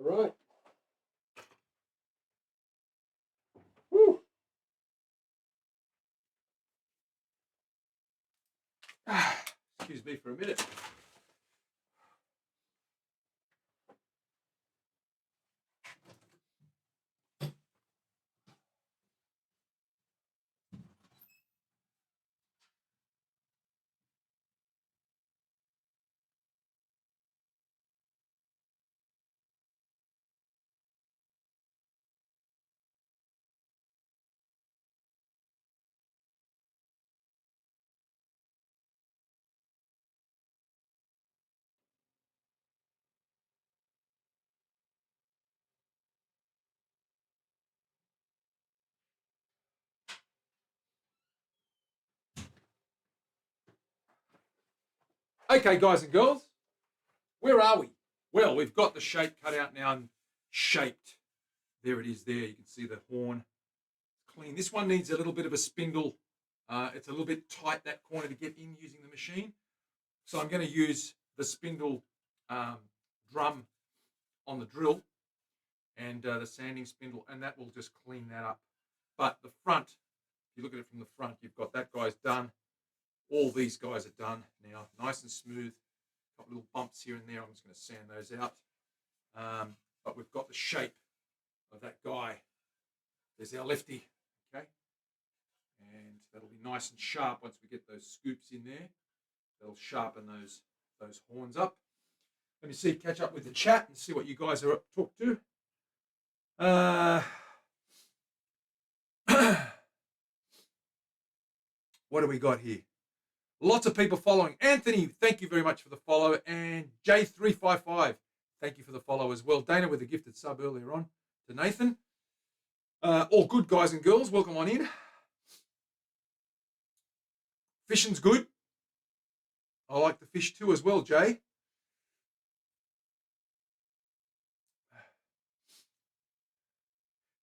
All right. Woo. Excuse me for a minute. Okay, guys and girls, where are we? Well, we've got the shape cut out now and shaped. There it is there. You can see the horn. Clean. This one needs a little bit of a spindle. It's a little bit tight, that corner, to get in using the machine. So I'm going to use the spindle drum on the drill and the sanding spindle, and that will just clean that up. But the front, if you look at it from the front, you've got that guy's done. All these guys are done now, nice and smooth. Got little bumps here and there. I'm just going to sand those out. But we've got the shape of that guy. There's our lefty, okay? And that'll be nice and sharp once we get those scoops in there. That'll sharpen those horns up. Let me see, catch up with the chat and see what you guys are up to talk to. What do we got here? Lots of people following. Anthony, thank you very much for the follow. And J355, thank you for the follow as well. Dana with a gifted sub earlier on to Nathan. All good, guys and girls. Welcome on in. Fishing's good. I like the fish too as well, Jay.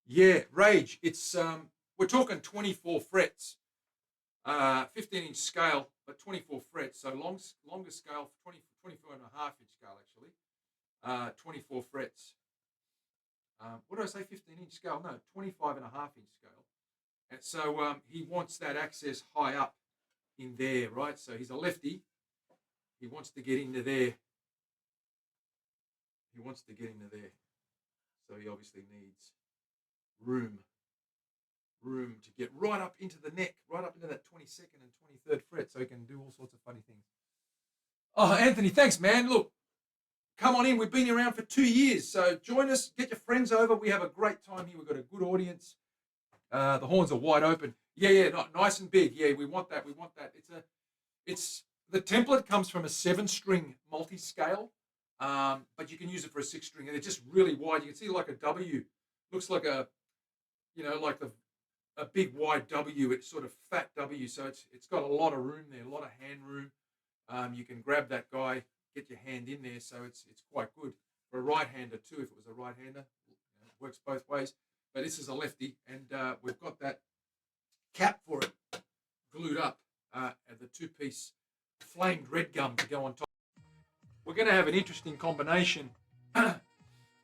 Yeah, Rage. It's we're talking 24 frets, 15-inch scale, but 24 frets. So longer scale, 24 and a half inch scale actually, 24 frets. What did I say? 15-inch scale? No, 25 and a half inch scale. And so he wants that access high up in there, right? So he's a lefty. He wants to get into there. He wants to get into there. So he obviously needs room to get right up into the neck, right up into that 22nd and 23rd fret, so he can do all sorts of funny things. Oh, Anthony, thanks, man. Look, come on in. We've been around for 2 years, so join us. Get your friends over. We have a great time here. We've got a good audience. The horns are wide open. Yeah, nice and big. Yeah, we want that. It's the template comes from a 7-string multi-scale, but you can use it for a 6-string, and they're just really wide. You can see like a W. Looks like a big wide W. It's sort of fat W, so it's got a lot of room there, a lot of hand room. You can grab that guy, get your hand in there, so it's quite good for a right-hander too. If it was a right-hander, it works both ways. But this is a lefty, and we've got that cap for it glued up, and the 2-piece flamed red gum to go on top. We're going to have an interesting combination.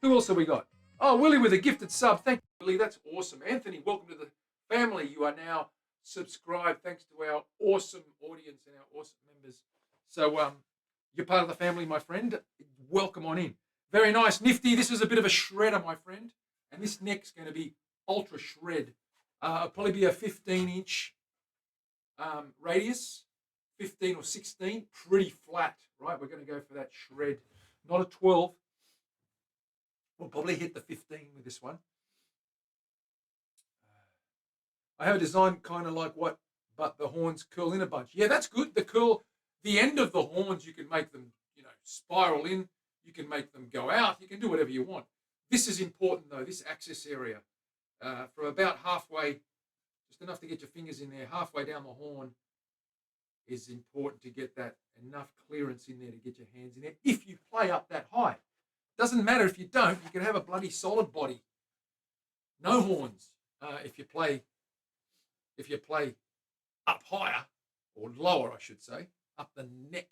Who else have we got? Oh, Willie with a gifted sub. Thank you, Willie. That's awesome. Anthony, welcome to the family. You are now subscribed thanks to our awesome audience and our awesome members. So you're part of the family, my friend. Welcome on in. Very nice. Nifty. This is a bit of a shredder, my friend. And this neck's going to be ultra shred. It'll probably be a 15-inch radius, 15 or 16, pretty flat, right? We're going to go for that shred, not a 12. We'll probably hit the 15 with this one. I have a design kind of like what, but the horns curl in a bunch. Yeah, that's good. The end of the horns, you can make them, spiral in. You can make them go out. You can do whatever you want. This is important though, this access area. From about halfway, just enough to get your fingers in there, halfway down the horn is important to get that enough clearance in there to get your hands in there. If you play up that high. Doesn't matter if you don't, you can have a bloody solid body. No horns. If you play up higher, or lower, I should say, up the neck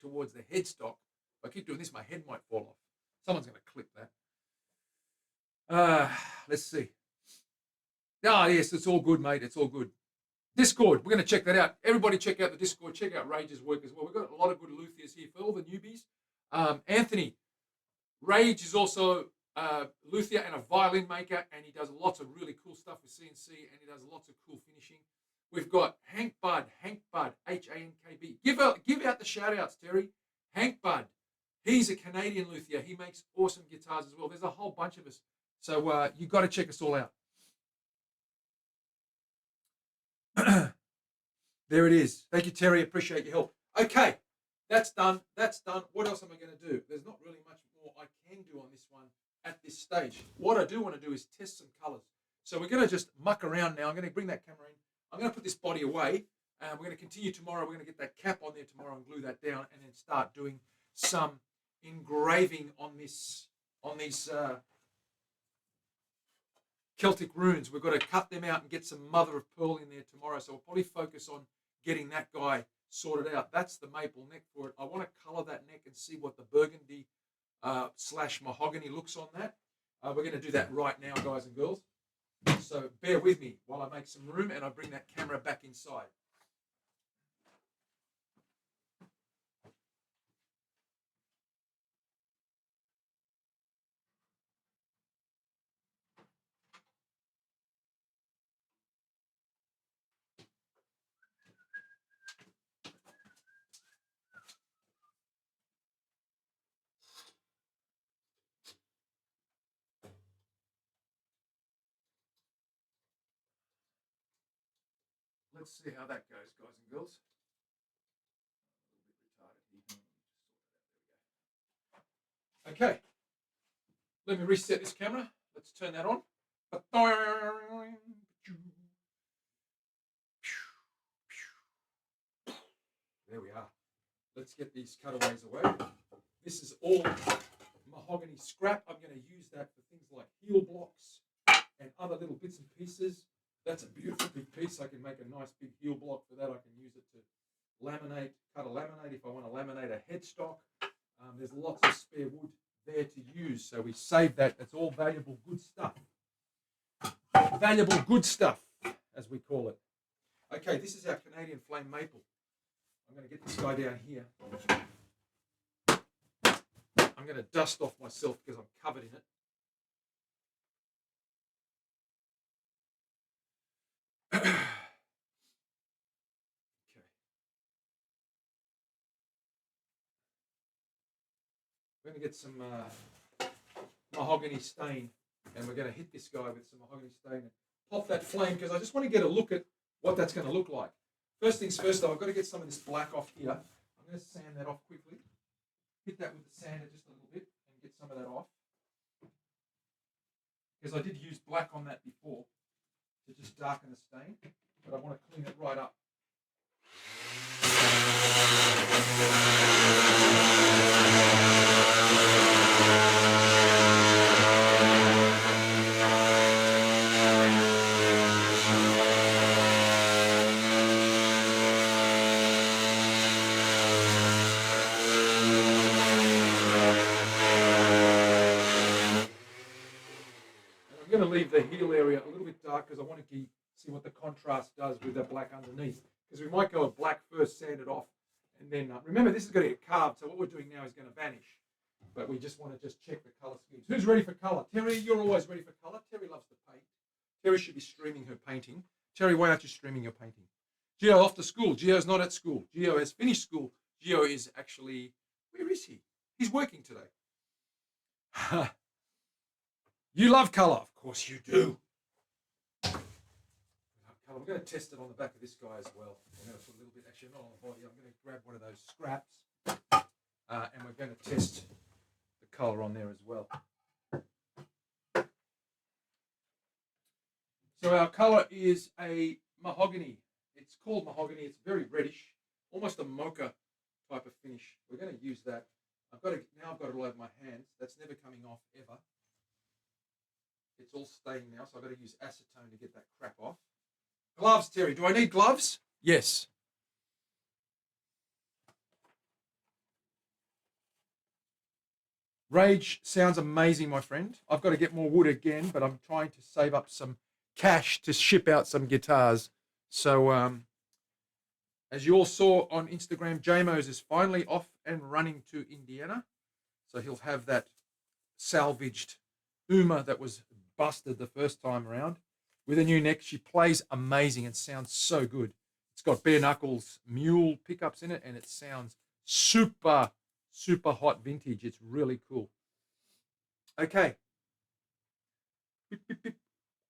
towards the headstock. If I keep doing this, my head might fall off. Someone's going to clip that. Let's see. Ah, yes, it's all good, mate. It's all good. Discord, we're going to check that out. Everybody check out the Discord. Check out Rage's work as well. We've got a lot of good luthiers here for all the newbies. Anthony, Rage is also a luthier and a violin maker, and he does lots of really cool stuff with CNC, and he does lots of cool finishing. We've got Hank Bud, Hankb. Give out the shout-outs, Terry. Hank Bud, he's a Canadian luthier. He makes awesome guitars as well. There's a whole bunch of us. So you've got to check us all out. There it is. Thank you, Terry. Appreciate your help. Okay, that's done. That's done. What else am I going to do? There's not really much more I can do on this one at this stage. What I do want to do is test some colors. So we're going to just muck around now. I'm going to bring that camera in. I'm going to put this body away. We're going to continue tomorrow. We're going to get that cap on there tomorrow and glue that down, and then start doing some engraving on these Celtic runes. We've got to cut them out and get some mother of pearl in there tomorrow. So we'll probably focus on getting that guy sorted out. That's the maple neck for it. I want to color that neck and see what the burgundy / mahogany looks on that. We're going to do that right now, guys and girls. So bear with me while I make some room and I bring that camera back inside. Let's see how that goes, guys and girls. Okay. Let me reset this camera. Let's turn that on. There we are. Let's get these cutaways away. This is all mahogany scrap. I'm going to use that for things like heel blocks and other little bits and pieces. That's a beautiful big piece. I can make a nice big heel block for that. I can use it to laminate, cut a laminate if I want to laminate a headstock. There's lots of spare wood there to use. So we save that. That's all valuable good stuff. Valuable good stuff, as we call it. Okay, this is our Canadian flame maple. I'm going to get this guy down here. I'm going to dust off myself because I'm covered in it. Okay. We're going to get some mahogany stain, and we're going to hit this guy with some mahogany stain and pop that flame because I just want to get a look at what that's going to look like. First things first, though, I've got to get some of this black off here. I'm going to sand that off quickly. Hit that with the sander just a little bit and get some of that off. Because I did use black on that before to just darken the stain, but I want to clean it right up. I'm going to leave the heel area a little bit dark because I want to see what the contrast does with the black underneath. Because we might go with black first, sand it off, and then remember this is going to get carved. So what we're doing now is going to vanish, but we just want to just check the color schemes. Who's ready for color? Terry, you're always ready for color. Terry loves to paint. Terry should be streaming her painting. Terry, why aren't you streaming your painting? Gio off to school. Gio's not at school. Gio has finished school. Gio is actually, where is he? He's working today. You love color. Of course you do. I'm going to test it on the back of this guy as well. I'm going to put a little bit, actually not on the body. I'm going to grab one of those scraps and we're going to test the color on there as well. So our color is a mahogany. It's called mahogany. It's very reddish, almost a mocha type of finish. We're going to use that. I've got it all over my hands. That's never coming off ever. It's all staying now, so I've got to use acetone to get that crap off. Gloves, Terry. Do I need gloves? Yes. Rage sounds amazing, my friend. I've got to get more wood again, but I'm trying to save up some cash to ship out some guitars. So, as you all saw on Instagram, JMOs is finally off and running to Indiana. So he'll have that salvaged Uma that was busted the first time around with a new neck. She plays amazing and sounds so good. It's got bare knuckles mule pickups in it, and it sounds super, super hot vintage. It's really cool. Okay. Beep, beep, beep.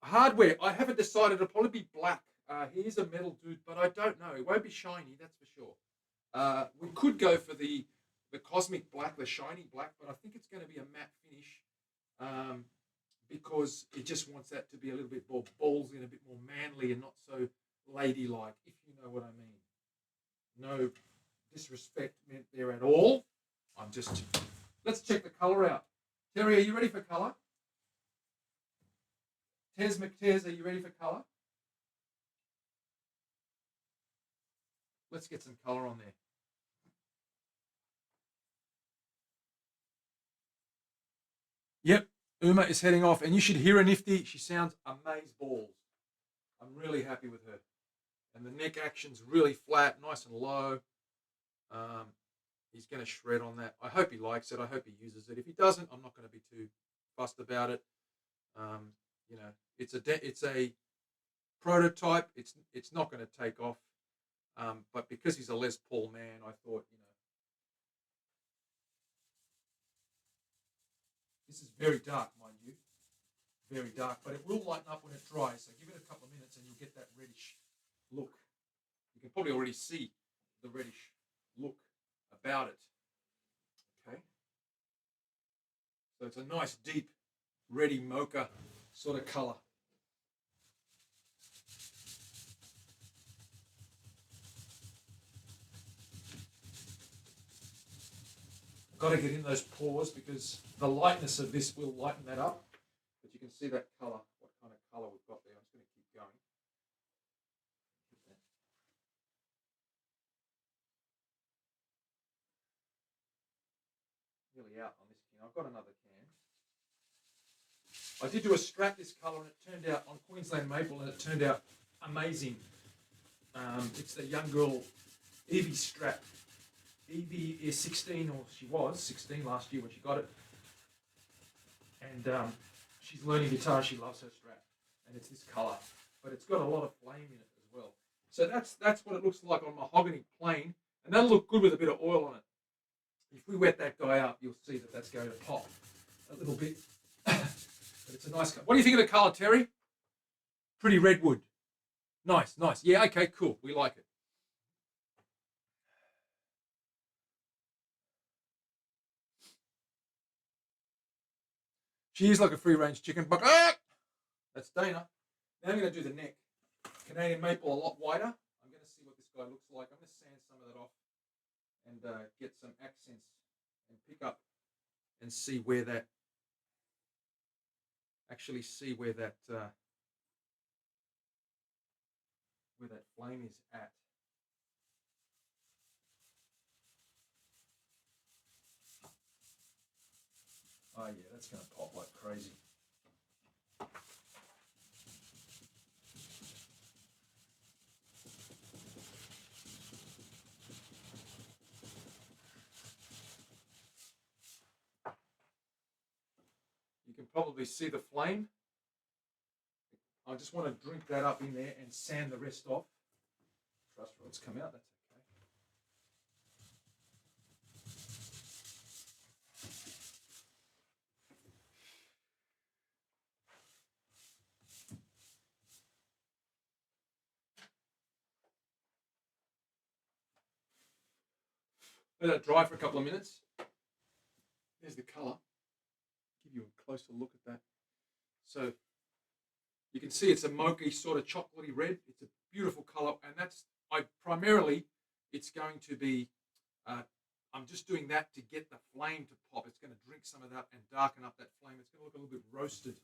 Hardware. I haven't decided. It'll probably be black. He is a metal dude, but I don't know. It won't be shiny, that's for sure. We could go for the cosmic black, the shiny black, but I think it's going to be a matte finish because it just wants that to be a little bit more ballsy and a bit more manly and not so ladylike, if you know what I mean. No disrespect meant there at all. Let's check the color out. Terry, are you ready for color? Tez McTez, are you ready for color? Let's get some color on there. Yep, Uma is heading off, and you should hear her, Nifty. She sounds amaze balls. I'm really happy with her. And the neck action's really flat, nice and low. He's going to shred on that. I hope he likes it. I hope he uses it. If he doesn't, I'm not going to be too fussed about it. You know, it's a prototype. It's not going to take off. But because he's a Les Paul man, I thought, you know, this is very dark, mind you, very dark, but it will lighten up when it dries. So give it a couple of minutes, and you'll get that reddish look. You can probably already see the reddish look about it. Okay, so it's a nice, deep, reddy mocha sort of color. Got to get in those pores because the lightness of this will lighten that up. But you can see that color, what kind of color we've got there. I'm just going to keep going. Nearly out on this can. I've got another can. I did do a Strat this color, and it turned out on Queensland Maple, and it turned out amazing. It's the young girl Evie Strat. Evie is 16, or she was 16 last year when she got it. And she's learning guitar. She loves her Strat. And it's this color. But it's got a lot of flame in it as well. So that's what it looks like on mahogany plain. And that'll look good with a bit of oil on it. If we wet that guy up, you'll see that that's going to pop a little bit. But it's a nice color. What do you think of the color, Terry? Pretty redwood. Nice, nice. Yeah, okay, cool. We like it. She is like a free-range chicken. But that's Dana. Now I'm going to do the neck. Canadian maple a lot wider. I'm going to see what this guy looks like. I'm going to sand some of that off and get some accents and pick up and see where that flame is at. Oh yeah, that's going to pop like crazy. You can probably see the flame. I just want to drink that up in there and sand the rest off. Truss rods come out, that's okay. Let that dry for a couple of minutes. There's the colour. Give you a closer look at that. So you can see it's a mocha sort of chocolatey red. It's a beautiful colour, and it's going to be, I'm just doing that to get the flame to pop. It's going to drink some of that and darken up that flame. It's going to look a little bit roasted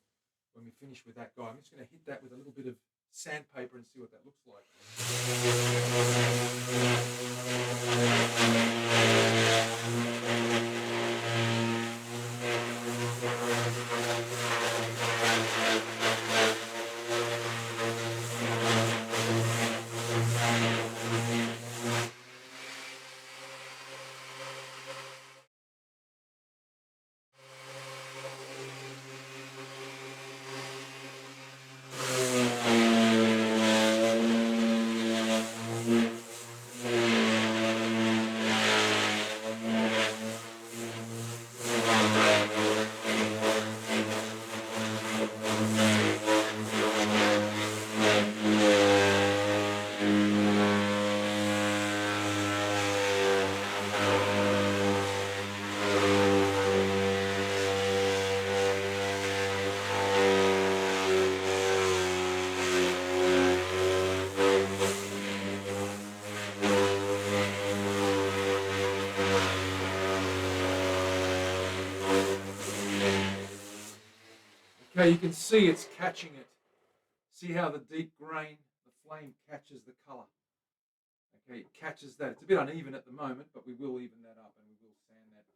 when we finish with that guy. I'm just going to hit that with a little bit of sandpaper and see what that looks like. Okay, you can see it's catching it. See how the deep grain, the flame catches the colour. Okay, it catches that. It's a bit uneven at the moment, but we will even that up and we will sand that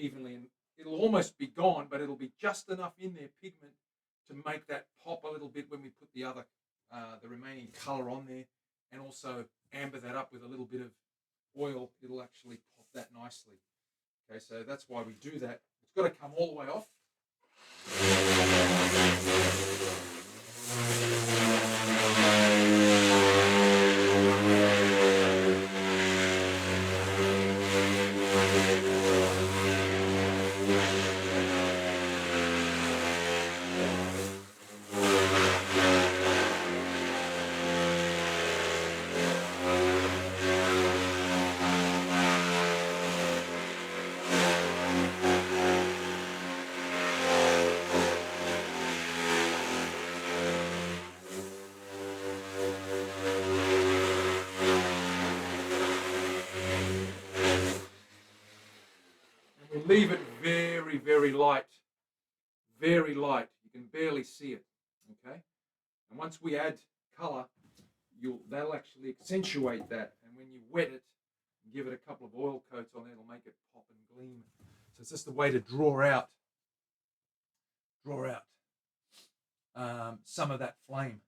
evenly. And it'll almost be gone, but it'll be just enough in there, pigment, to make that pop a little bit when we put the remaining colour on there, and also amber that up with a little bit of oil. It'll actually pop that nicely. Okay, so that's why we do that. It's got to come all the way off. Leave it very, very light. Very light. You can barely see it. Okay? And once we add colour, that'll actually accentuate that. And when you wet it and give it a couple of oil coats on it, it'll make it pop and gleam. So it's just a way to draw out some of that flame.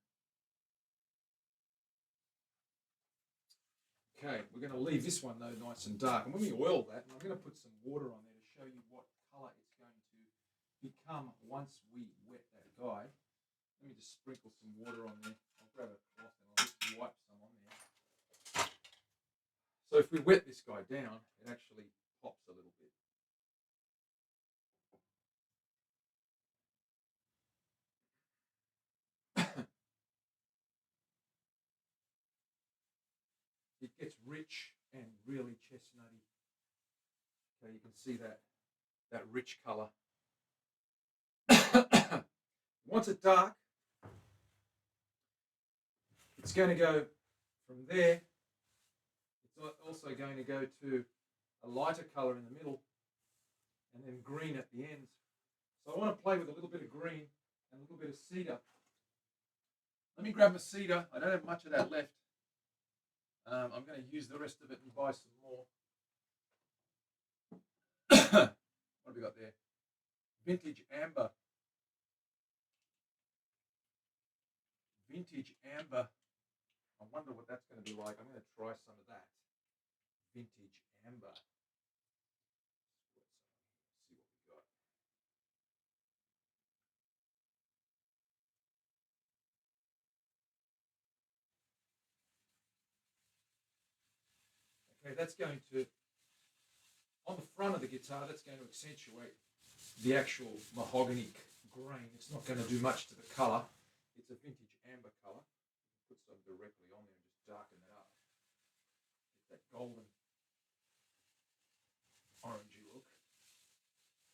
Okay, we're going to leave this one though nice and dark. And when we oil that, and I'm going to put some water on there to show you what colour it's going to become once we wet that guy. Let me just sprinkle some water on there. I'll grab a cloth and I'll just wipe some on there. So if we wet this guy down, it actually pops a little bit. It gets rich and really chestnutty. Okay, you can see that rich colour. Once it's dark, it's going to go from there. It's also going to go to a lighter colour in the middle and then green at the ends. So I want to play with a little bit of green and a little bit of cedar. Let me grab my cedar. I don't have much of that left. I'm going to use the rest of it and buy some more. What have we got there? Vintage amber. Vintage amber. I wonder what that's going to be like. I'm going to try some of that. Vintage amber. See what we got. Okay, that's going to, on the front of the guitar, that's going to accentuate the actual mahogany grain. It's not going to do much to the colour. It's a vintage amber colour. Put some directly on there and just darken it up. Get that golden orangey look.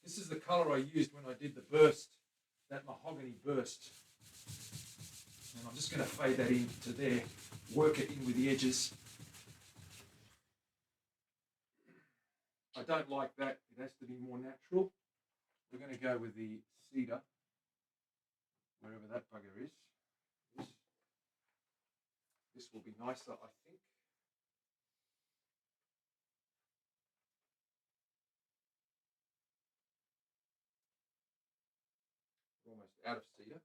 This is the colour I used when I did the burst, that mahogany burst. And I'm just going to fade that into there, work it in with the edges. I don't like that. It has to be more natural. We're going to go with the cedar, wherever that bugger is. This will be nicer, I think. We're almost out of cedar.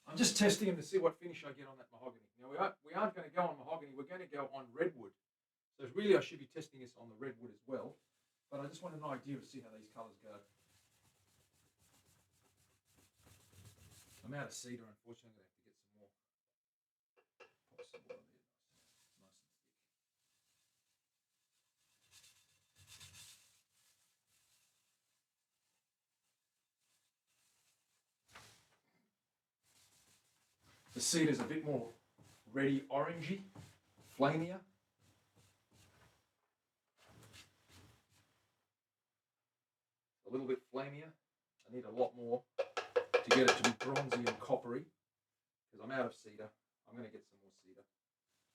I'm just testing them to see what finish I get on that mahogany. Now, we aren't going to go on mahogany. We're going to go on redwood. So really I should be testing this on the redwood as well. But I just wanted an idea to see how these colours go. I'm out of cedar, unfortunately. I'm going to have to get some more. Pop some more on there. Nice and thick. The cedar's a bit more reddy orangey, flamier. A little bit flamier. I need a lot more to get it to be bronzy and coppery, because I'm out of cedar. I'm going to get some more cedar,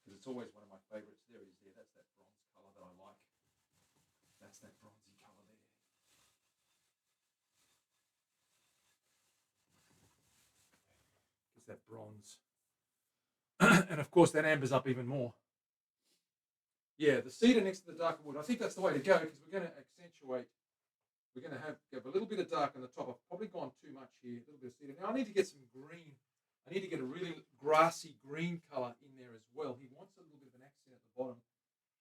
because it's always one of my favourites. There it is there. That's that bronze colour That's that bronzy colour there. Gives that bronze. And of course that ambers up even more. Yeah, the cedar next to the darker wood. I think that's the way to go because we're going to accentuate. We're going to have a little bit of dark on the top. I've probably gone too much here. A little bit of cedar. Now I need to get some green. I need to get a really grassy green colour in there as well. He wants a little bit of an accent at the bottom.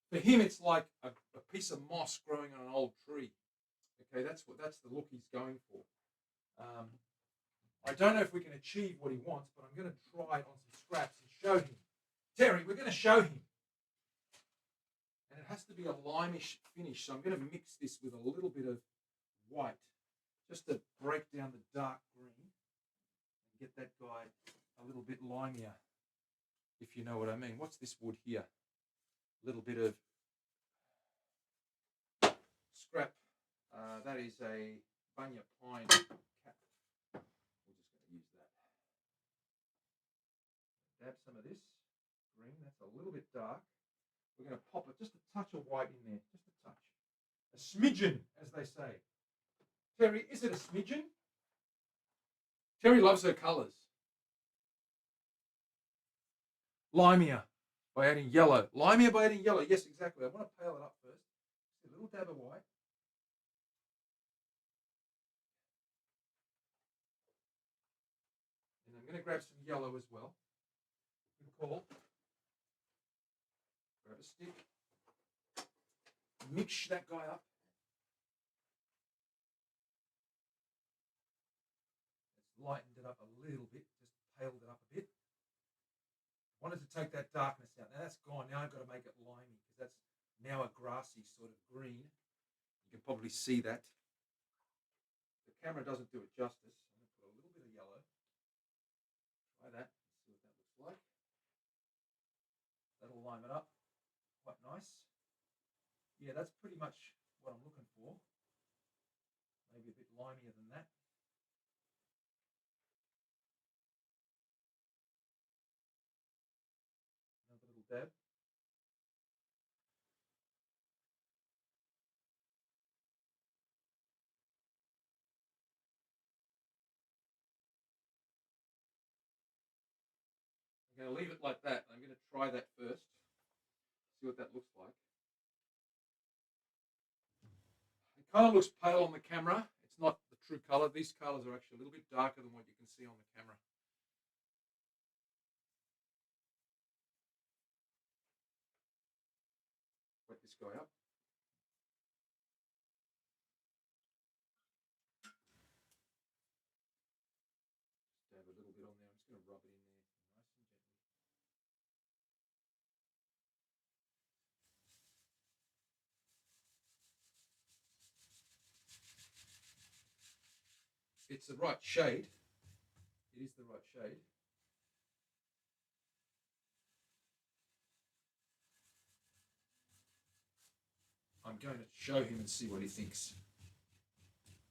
For him, it's like a piece of moss growing on an old tree. Okay, that's the look he's going for. I don't know if we can achieve what he wants, but I'm going to try it on some scraps and show him. Terry, we're going to show him. And it has to be a limeish finish, so I'm going to mix this with a little bit of white just to break down the dark green and get that guy a little bit limier, if you know what I mean. What's this wood here? A little bit of scrap. That is a bunya pine cap. We're just going to use that. Dab some of this green. That's a little bit dark. We're going to pop it, just a touch of white in there, just a touch. A smidgen, as they say. Terry, is it a smidgen? Terry loves her colours. Limier by adding yellow. Limier by adding yellow. Yes, exactly. I want to pale it up first. Just a little dab of white. And I'm going to grab some yellow as well. Good call. Grab a stick. Mix that guy up. It's lightened it up a little bit, just paled it up a bit. Wanted to take that darkness out. Now that's gone. Now I've got to make it limey because that's now a grassy sort of green. You can probably see that. The camera doesn't do it justice. I'm going to put a little bit of yellow. Try that. See what that looks like. That'll lime it up. Quite nice. Yeah, that's pretty much what I'm looking for. Maybe a bit limier than that. Another little dab. I'm going to leave it like that. I'm going to try that first. See what that looks like. It kind of looks pale on the camera. It's not the true colour. These colours are actually a little bit darker than what you can see on the camera. Wet this guy up. Just dab a little bit on there. I'm just going to rub it in there nice and gently. It's the right shade. It is the right shade. I'm going to show him and see what he thinks.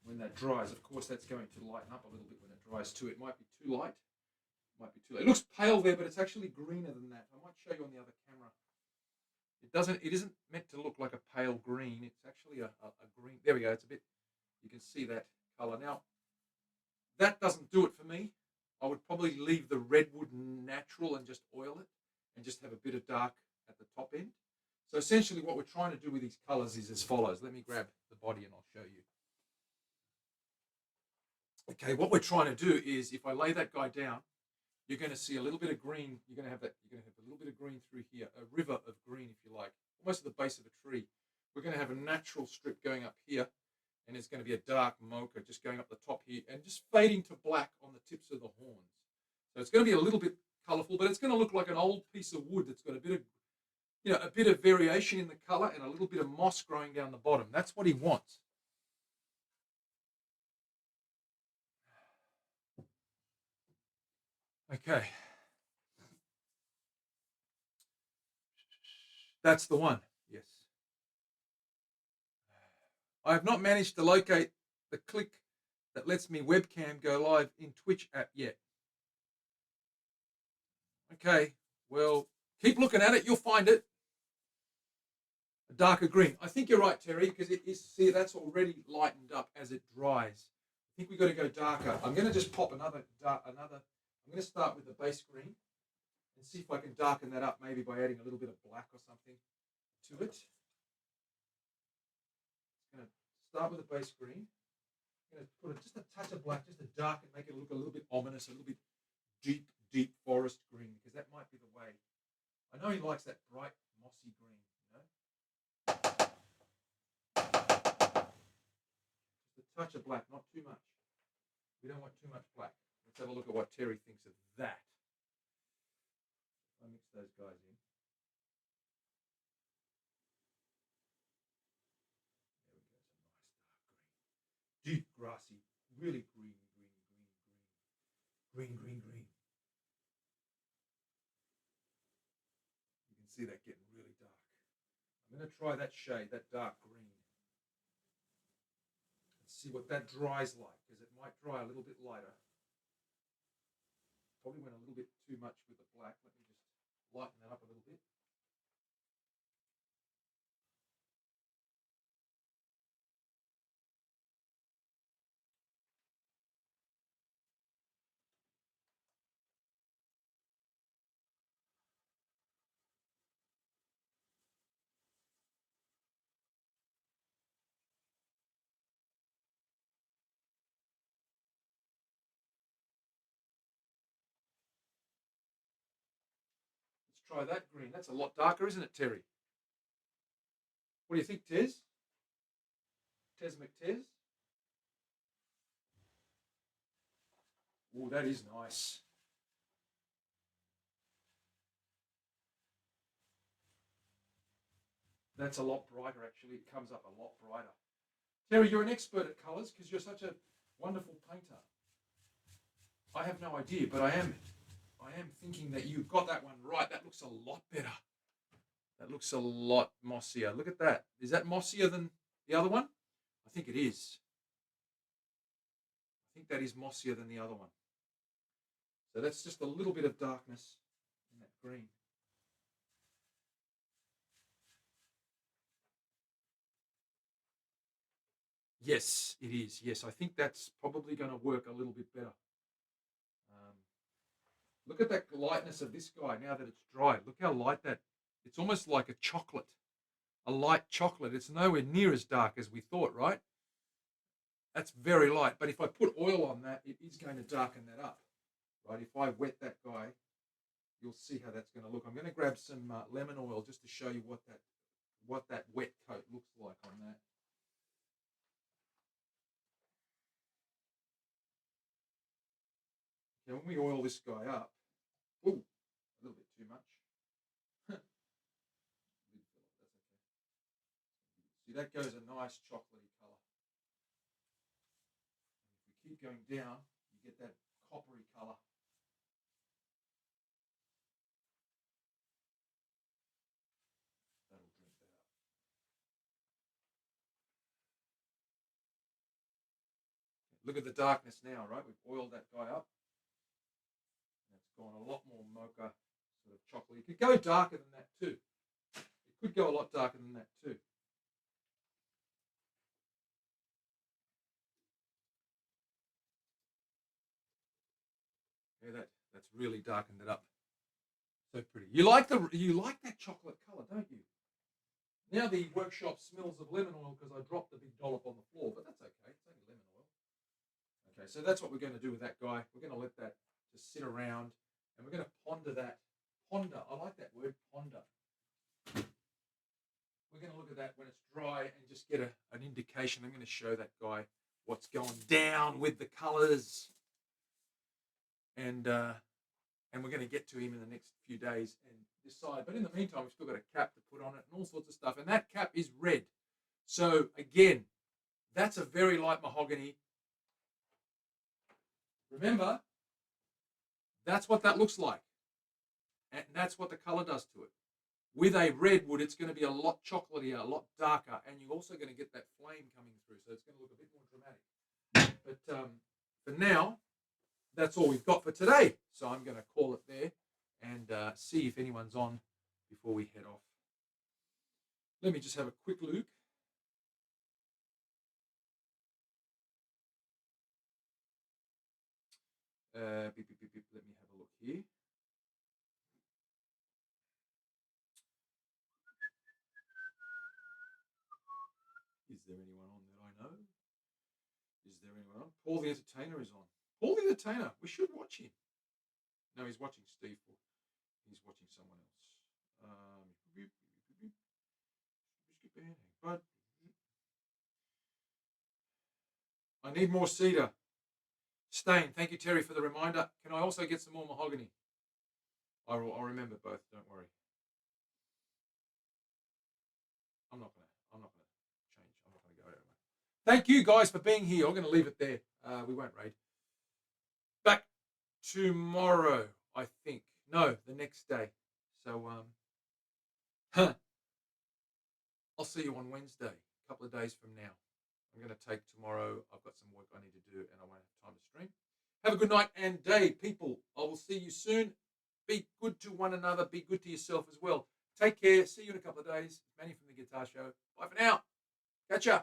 When that dries, of course, that's going to lighten up a little bit when it dries too. It might be too light. It might be too light. It looks pale there, but it's actually greener than that. I might show you on the other camera. It isn't meant to look like a pale green. It's actually a green. There we go. It's a bit, you can see that color. Now, that doesn't do it for me. I would probably leave the redwood natural and just oil it and just have a bit of dark at the top end. So essentially what we're trying to do with these colors is as follows. Let me grab the body and I'll show you. Okay, what we're trying to do is if I lay that guy down, you're going to see a little bit of green. You're going to have a little bit of green through here, a river of green, if you like, almost at the base of a tree. We're going to have a natural strip going up here, and it's going to be a dark mocha just going up the top here and just fading to black on the tips of the horns. So it's going to be a little bit colorful, but it's going to look like an old piece of wood that's got a bit of, a bit of variation in the color and a little bit of moss growing down the bottom. That's what he wants. Okay. That's the one. Yes. I have not managed to locate the click that lets me webcam go live in Twitch app yet. Okay. Well, keep looking at it. You'll find it. A darker green. I think you're right, Terry, because it is, see, that's already lightened up as it dries. I think we've got to go darker. I'm going to just pop another, I'm going to start with the base green and see if I can darken that up, maybe by adding a little bit of black or something to it. I'm going to start with the base green. I'm going to put just a touch of black, just to darken, make it look a little bit ominous, a little bit deep, deep forest green, because that might be the way. I know he likes that bright, mossy green, you know. Just a touch of black, not too much. We don't want too much black. Let's have a look at what Terry thinks of that. I'll mix those guys in. There we go, some nice dark green. Deep grassy, really green. You can see that getting really dark. I'm going to try that shade, that dark green. Let's see what that dries like, because it might dry a little bit lighter. Probably went a little bit too much with the black. Let me just lighten that up a little bit. Let's try that green. That's a lot darker, isn't it, Terry? What do you think, Tez? Tez McTez? Oh, that is nice. That's a lot brighter, actually. It comes up a lot brighter. Terry, you're an expert at colours because you're such a wonderful painter. I have no idea, but I am thinking that you've got that one right. That looks a lot better. That looks a lot mossier. Look at that. Is that mossier than the other one? I think it is. I think that is mossier than the other one. So that's just a little bit of darkness in that green. Yes, it is. Yes, I think that's probably going to work a little bit better. Look at that lightness of this guy now that it's dried. Look how light that. It's almost like a chocolate, a light chocolate. It's nowhere near as dark as we thought, right? That's very light. But if I put oil on that, it is going to darken that up, right? If I wet that guy, you'll see how that's going to look. I'm going to grab some lemon oil just to show you what that wet coat looks like on that. Now, when we oil this guy up, ooh, a little bit too much. See, that goes a nice chocolatey colour. If we keep going down, you get that coppery colour. That'll drink that up. Look at the darkness now, right? We've oiled that guy up. It's gone a lot more mocha, sort of chocolatey. It could go darker than that too. It could go a lot darker than that too. Yeah, that's really darkened it up. So pretty. You like that chocolate colour, don't you? Now the workshop smells of lemon oil because I dropped the big dollop on the floor, but that's okay. It's only lemon oil. Okay, so that's what we're going to do with that guy. We're going to let that just sit around, and we're going to ponder that. Ponder. I like that word, ponder. We're going to look at that when it's dry and just get an indication. I'm going to show that guy what's going down with the colours, and we're going to get to him in the next few days and decide. But in the meantime, we've still got a cap to put on it and all sorts of stuff. And that cap is red. So again, that's a very light mahogany. Remember, that's what that looks like. And that's what the color does to it. With a red wood, it's going to be a lot chocolatey, a lot darker, and you're also going to get that flame coming through. So it's going to look a bit more dramatic. But for now, that's all we've got for today. So I'm going to call it there and see if anyone's on before we head off. Let me just have a quick look. Let me have a look here. Is there anyone on that I know? Is there anyone on? Paul the Entertainer is on. Paul the Entertainer. We should watch him. No, he's watching Steve. He's watching someone else. But I need more cedar. Stain. Thank you, Terry, for the reminder. Can I also get some more mahogany? I'll remember both. Don't worry. I'm not gonna change. I'm not gonna go anywhere. Thank you guys for being here. I'm gonna leave it there. We won't raid. Back tomorrow, I think. No, the next day. So I'll see you on Wednesday, a couple of days from now. I'm going to take tomorrow. I've got some work I need to do, and I won't have time to stream. Have a good night and day, people. I will see you soon. Be good to one another. Be good to yourself as well. Take care. See you in a couple of days. Manny from the Guitar Show. Bye for now. Catch ya.